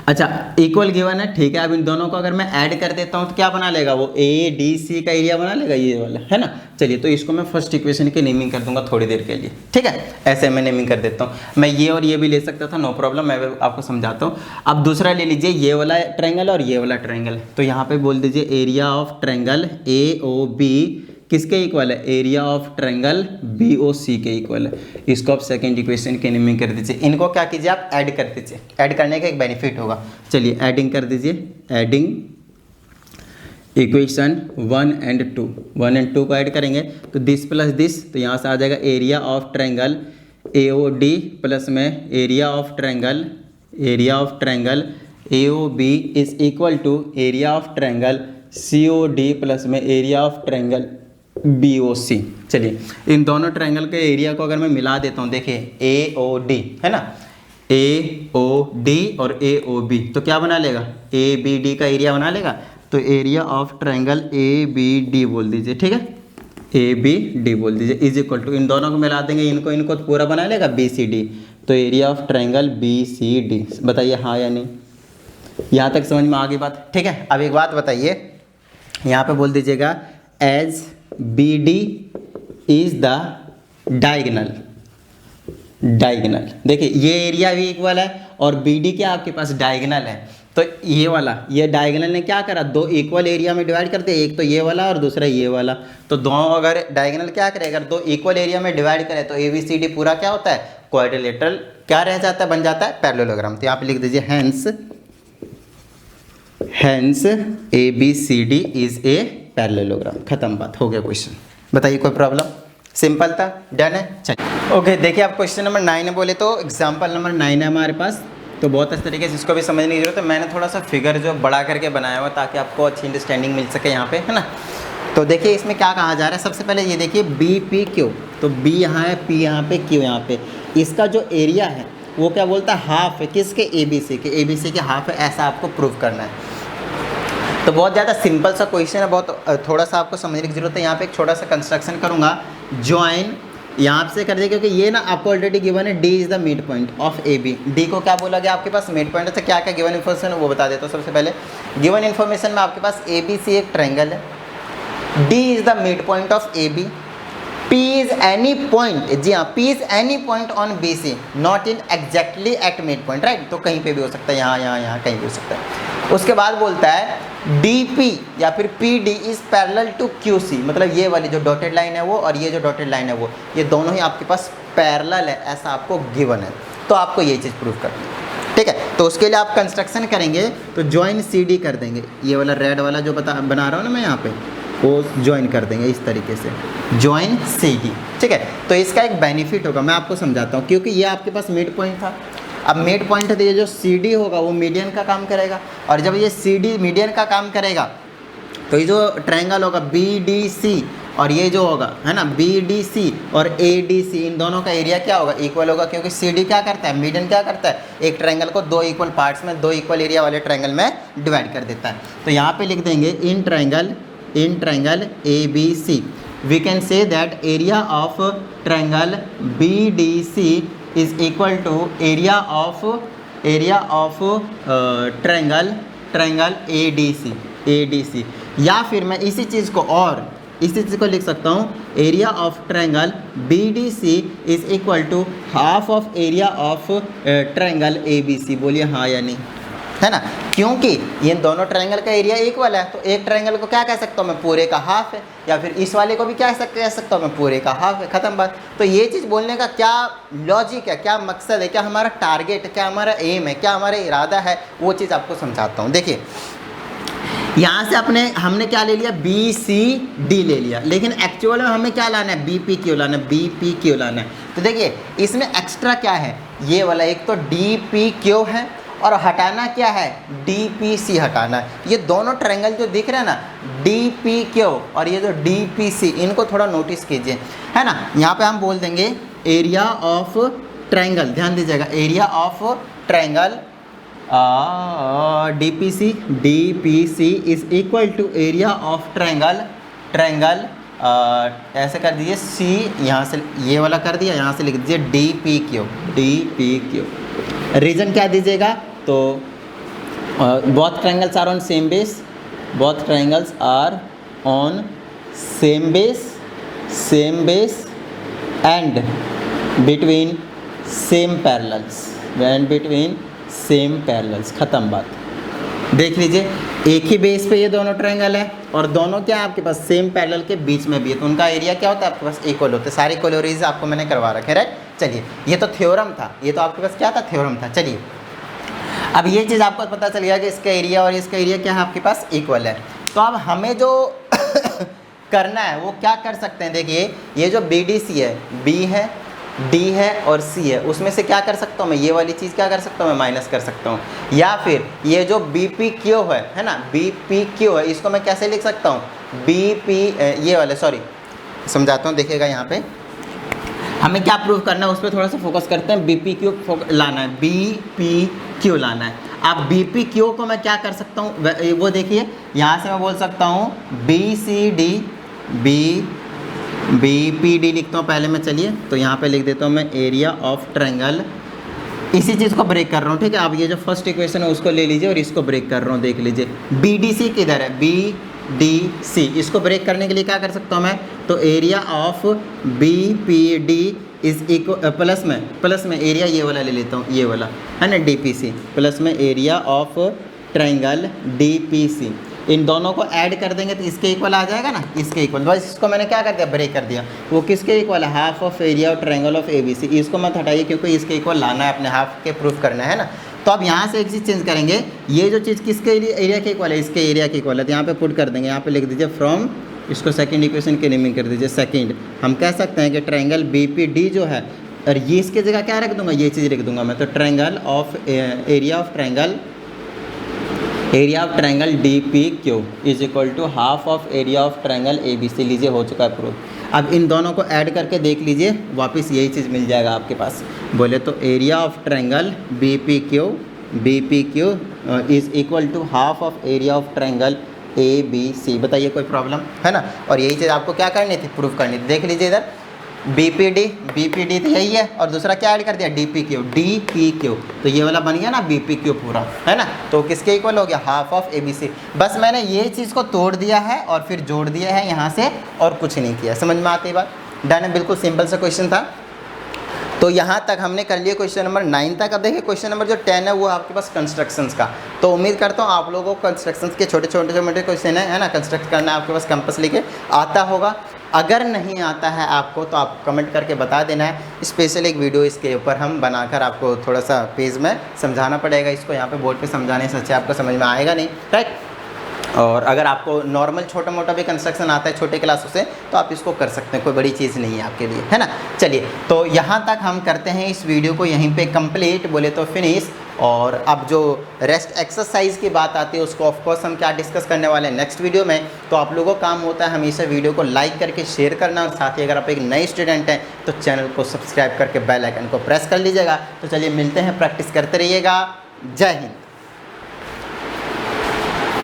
अच्छा इक्वल गिवन है, ठीक है। अब इन दोनों को अगर मैं ऐड कर देता हूँ तो क्या बना लेगा, वो ADC का एरिया बना लेगा ये वाला, है ना। चलिए तो इसको मैं फर्स्ट इक्वेशन की नेमिंग कर दूंगा थोड़ी देर के लिए, ठीक है। ऐसे मैं नेमिंग कर देता हूँ, मैं ये और ये भी ले सकता था, नो प्रॉब्लम, मैं आपको समझाता हूँ। अब दूसरा ले लीजिए, ये वाला ट्रायंगल और ये वाला ट्रायंगल। तो यहाँ पे बोल दीजिए एरिया ऑफ ट्रायंगल AOB किसके इक्वल है, एरिया ऑफ ट्रायंगल BOC के इक्वल है। इसको आप सेकंड इक्वेशन के नेमिंग कर दीजिए। इनको क्या कीजिए आप ऐड कर दीजिए, ऐड करने का एक बेनिफिट होगा। चलिए एडिंग कर दीजिए, एडिंग इक्वेशन 1 and 2 को ऐड करेंगे तो दिस प्लस दिस, तो यहाँ से आ जाएगा area of triangle AOD plus में area of triangle AOB is equal to area of triangle COD plus में एरिया ऑफ ट्रायंगल BOC। चलिए इन दोनों ट्रायंगल के एरिया को अगर मैं मिला देता हूँ, देखिए AOD है ना, AOD और AOB तो क्या बना लेगा, ABD का एरिया बना लेगा। तो एरिया ऑफ ट्रायंगल ABD बोल दीजिए, ठीक है, ABD बोल दीजिए इज इक्वल टू, इन दोनों को मिला देंगे, इनको तो पूरा बना लेगा BCD। तो एरिया ऑफ ट्रायंगल BCD, बताइए हाँ या नहीं। यहाँ तक समझ में आ गई बात, ठीक है। अब एक बात बताइए, यहाँ पे बोल दीजिएगा as BD is the diagonal, diagonal. देखिए ये एरिया भी इक्वल है और बी डी क्या आपके पास डायगोनल है, तो ये वाला ये डायगोनल ने क्या करा, दो इक्वल एरिया में डिवाइड कर दिया, एक तो ये वाला और दूसरा ये वाला। तो दोनों अगर डायगोनल क्या करे, अगर दो इक्वल एरिया में डिवाइड करे तो ए बी सी डी पूरा क्या होता है, क्वाड्रिलेटरल क्या रह जाता है, बन जाता है पैरेललोग्राम। तो यहाँ पे लिख दीजिए hence A B C D is a parallelogram. खत्म बात, हो गया क्वेश्चन। बताइए कोई प्रॉब्लम, सिंपल था, डन है। चलिए ओके, देखिए आप क्वेश्चन नंबर 9 बोले तो एग्जाम्पल नंबर 9 है हमारे पास। तो बहुत अच्छे तरीके से इसको भी समझने की जरूरत है। मैंने थोड़ा सा फिगर जो बड़ा करके बनाया हुआ ताकि आपको अच्छी अंडरस्टैंडिंग मिल सके यहाँ पे, है ना। तो देखिए इसमें क्या कहा जा रहा है, सबसे पहले ये देखिए बी पी क्यू, तो बी यहाँ है, पी यहाँ पे, क्यू यहाँ पे। इसका जो एरिया है वो क्या बोलता है, हाफ है किसके, ए बी सी के, ए बी सी के हाफ है, ऐसा आपको प्रूव करना है। तो बहुत ज़्यादा सिंपल सा क्वेश्चन है, बहुत थोड़ा सा आपको समझने की जरूरत है। यहाँ पे एक छोटा सा कंस्ट्रक्शन करूँगा, ज्वाइन यहाँ से कर दिए, क्योंकि ये ना आपको ऑलरेडी गिवन है, D is the mid point of A B. D को क्या बोला गया आपके पास, मिड पॉइंट से क्या क्या गिवन इन्फॉर्मेशन है वो बता देता हूँ। सबसे पहले गिवन इन्फॉर्मेशन में आपके पास ए बी सी एक ट्रायंगल है, D is the mid point of A B, P is any point, जी हाँ, P is any point on B C, not in exactly at mid point, right. तो कहीं पे भी हो सकता है, यहाँ यहाँ यहाँ कहीं भी हो सकता है। उसके बाद बोलता है डी पी या फिर P D is parallel to Q C, मतलब ये वाली जो डॉटेड लाइन है वो और ये जो डॉटेड लाइन है वो, ये दोनों ही आपके पास पैरेलल है, ऐसा आपको गिवन है। तो आपको ये चीज़ प्रूव करनी है, ठीक है। तो उसके लिए आप कंस्ट्रक्शन करेंगे तो ज्वाइन सी डी कर देंगे, ये वाला रेड वाला जो बना रहा हूँ ना मैं यहाँ पे, वो ज्वाइन कर देंगे इस तरीके से, ज्वाइन सी डी, ठीक है। तो इसका एक बेनिफिट होगा, मैं आपको समझाता हूँ, क्योंकि ये आपके पास मिड पॉइंट था। अब मिड पॉइंट है तो ये जो सी डी होगा वो मीडियन का काम करेगा, और जब ये सी डी मीडियन का काम करेगा तो ये जो ट्रायंगल होगा बी डी सी और ये जो होगा है ना बी डी सी और ए डी सी, इन दोनों का एरिया क्या होगा, इक्वल होगा, क्योंकि सी डी क्या करता है, मीडियन क्या करता है, एक ट्रायंगल को दो इक्वल पार्ट्स में, दो इक्वल एरिया वाले ट्रायंगल में डिवाइड कर देता है। तो यहाँ पे लिख देंगे in triangle A B C we can say that area of triangle BDC is equal to area of triangle ADC। या फिर मैं इसी चीज़ को लिख सकता हूँ, area of triangle BDC is equal to half of area of triangle ABC। बोलिए हाँ या नहीं, है ना, क्योंकि ये दोनों ट्रायंगल का एरिया इक्वल है। तो एक ट्रायंगल को क्या कह सकता हूँ मैं, पूरे का हाफ है, या फिर इस वाले को भी क्या कह सकता हूँ मैं, पूरे का हाफ है, खत्म बात। तो ये चीज़ बोलने का क्या लॉजिक है, क्या मकसद है, क्या हमारा टारगेट है, क्या हमारा एम है, क्या हमारा इरादा है, वो चीज़ आपको समझाता हूँ। देखिए यहाँ से हमने क्या ले लिया, बी सी डी ले लिया, लेकिन एक्चुअल में हमें क्या लाना है, बी पी क्यू लाना है, बी पी क्यू लाना है। तो देखिए इसमें एक्स्ट्रा क्या है, ये वाला एक तो डी पी क्यू है और हटाना क्या है, डी पी सी हटाना है। ये दोनों ट्रायंगल जो दिख रहे हैं ना, डी पी क्यू और ये जो डी पी सी, इनको थोड़ा नोटिस कीजिए, है ना। यहाँ पे हम बोल देंगे एरिया ऑफ ट्रायंगल, ध्यान दीजिएगा, area of triangle D P C is equal to area of triangle ऐसे कर दीजिए, सी यहाँ से ये वाला कर दिया, यहाँ से लिख दीजिए डी पी क्यू। रीजन क्या दीजिएगा, तो both triangles are on same base, both triangles are on same base and between same parallels, खत्म बात। देख लीजिए एक ही बेस पे ये दोनों ट्रायंगल है और दोनों क्या है आपके पास सेम पैरेलल के बीच में भी है, तो उनका एरिया क्या होता है आपके पास, इक्वल होता है। सारी क्लोरीज आपको मैंने करवा रखे, राइट। चलिए ये तो थ्योरम था, ये तो आपके पास क्या था, थ्योरम था। चलिए अब ये चीज़ आपको पता चल गया कि इसका एरिया और इसका एरिया क्या है आपके पास, इक्वल है। तो अब हमें जो करना है वो क्या कर सकते हैं, देखिए ये जो बी डी सी है, बी है, डी है और सी है, उसमें से क्या कर सकता हूँ मैं, ये वाली चीज़ क्या कर सकता हूँ मैं, माइनस कर सकता हूँ। या फिर ये जो बी पी क्यू है ना, बी पी क्यू है, इसको मैं कैसे लिख सकता हूँ, बी पी, ये वाले, सॉरी समझाता हूँ, देखिएगा यहाँ पे हमें क्या प्रूव करना है उस पर थोड़ा सा फोकस करते हैं। बी पी क्यू लाना है, बी पी क्यू लाना है। अब बी पी क्यू को मैं क्या कर सकता हूँ, वो देखिए यहाँ से मैं बोल सकता हूँ B C D, B P D लिखता हूँ पहले मैं, चलिए तो यहाँ पे लिख देता हूँ मैं एरिया ऑफ ट्रायंगल, इसी चीज़ को ब्रेक कर रहा हूँ, ठीक है। अब ये जो फर्स्ट इक्वेशन है उसको ले लीजिए और इसको ब्रेक कर रहा हूँ, देख लीजिए बी डी सी किधर है, बी डी सी, इसको ब्रेक करने के लिए क्या कर सकता हूँ मैं, तो area of B P D is equal plus में एरिया ये वाला ले लेता हूँ, ये वाला है ना DPC, प्लस में एरिया ऑफ ट्रायंगल DPC। इन दोनों को ऐड कर देंगे तो इसके इक्वल आ जाएगा ना, इसके इक्वल। बस इसको मैंने क्या कर दिया, ब्रेक कर दिया। वो किसके इक्वल है, half of area of triangle of ABC। इसको मत हटाइए क्योंकि इसके इक्वल लाना है, अपने हाफ के प्रूफ करना है ना। तो अब यहाँ से एक चीज़ चेंज करेंगे, ये जो चीज़ किसके एरिया के इक्वल है, इसके एरिया के इक्वल है। तो यहाँ पे पुट कर देंगे, यहाँ पे लिख दीजिए फ्रॉम, इसको सेकंड इक्वेशन के नेमिंग कर दीजिए सेकंड। हम कह सकते हैं कि ट्रायंगल BPD जो है, और ये इसके जगह क्या रख दूंगा, ये चीज़ लिख दूंगा मैं। तो triangle of area of triangle DPQ is equal to half of area of triangle ABC। लीजिए हो चुका है प्रूफ। अब इन दोनों को ऐड करके देख लीजिए, वापस यही चीज़ मिल जाएगा आपके पास। बोले तो area of triangle BPQ is equal to half of area of triangle ABC। बताइए कोई प्रॉब्लम है ना। और यही चीज़ आपको क्या करनी थी, प्रूफ करनी थी। देख लीजिए इधर BPD तो यही है, और दूसरा क्या ऐड कर दिया, DPQ। तो ये वाला बन गया ना BPQ पूरा, है ना। तो किसके इक्वल हो गया, हाफ ऑफ ABC। बस मैंने ये चीज़ को तोड़ दिया है और फिर जोड़ दिया है यहाँ से, और कुछ नहीं किया। समझ में आती है बात, डन है। बिल्कुल सिंपल सा क्वेश्चन था। तो यहाँ तक हमने कर लिया क्वेश्चन नंबर 9 तक। अब देखिए क्वेश्चन नंबर जो 10 है वो आपके पास कंस्ट्रक्शंस का। तो उम्मीद करता हूँ आप लोगों को कंस्ट्रक्शंस के छोटे छोटे क्वेश्चन है ना, कंस्ट्रक्ट करना आपके पास कंपास लेके आता होगा। अगर नहीं आता है आपको तो आप कमेंट करके बता देना है। स्पेशल एक वीडियो इसके ऊपर हम बनाकर आपको थोड़ा सा पेज में समझाना पड़ेगा। इसको यहाँ पे बोर्ड पे समझाने से अच्छा आपको समझ में आएगा नहीं, राइट। और अगर आपको नॉर्मल छोटा मोटा भी कंस्ट्रक्शन आता है छोटे क्लासों से तो आप इसको कर सकते हैं, कोई बड़ी चीज़ नहीं है आपके लिए, है ना। चलिए तो यहाँ तक हम करते हैं इस वीडियो को यहीं पे कंप्लीट, बोले तो फिनिश। और अब जो रेस्ट एक्सरसाइज की बात आती है उसको ऑफकोर्स हम क्या डिस्कस करने वाले हैं नेक्स्ट वीडियो में। तो आप लोगों का काम होता है हमेशा वीडियो को लाइक करके शेयर करना, और साथ ही अगर आप एक नए स्टूडेंट हैं तो चैनल को सब्सक्राइब करके बेल आइकन को प्रेस कर लीजिएगा। तो चलिए मिलते हैं, प्रैक्टिस करते रहिएगा। जय हिंद।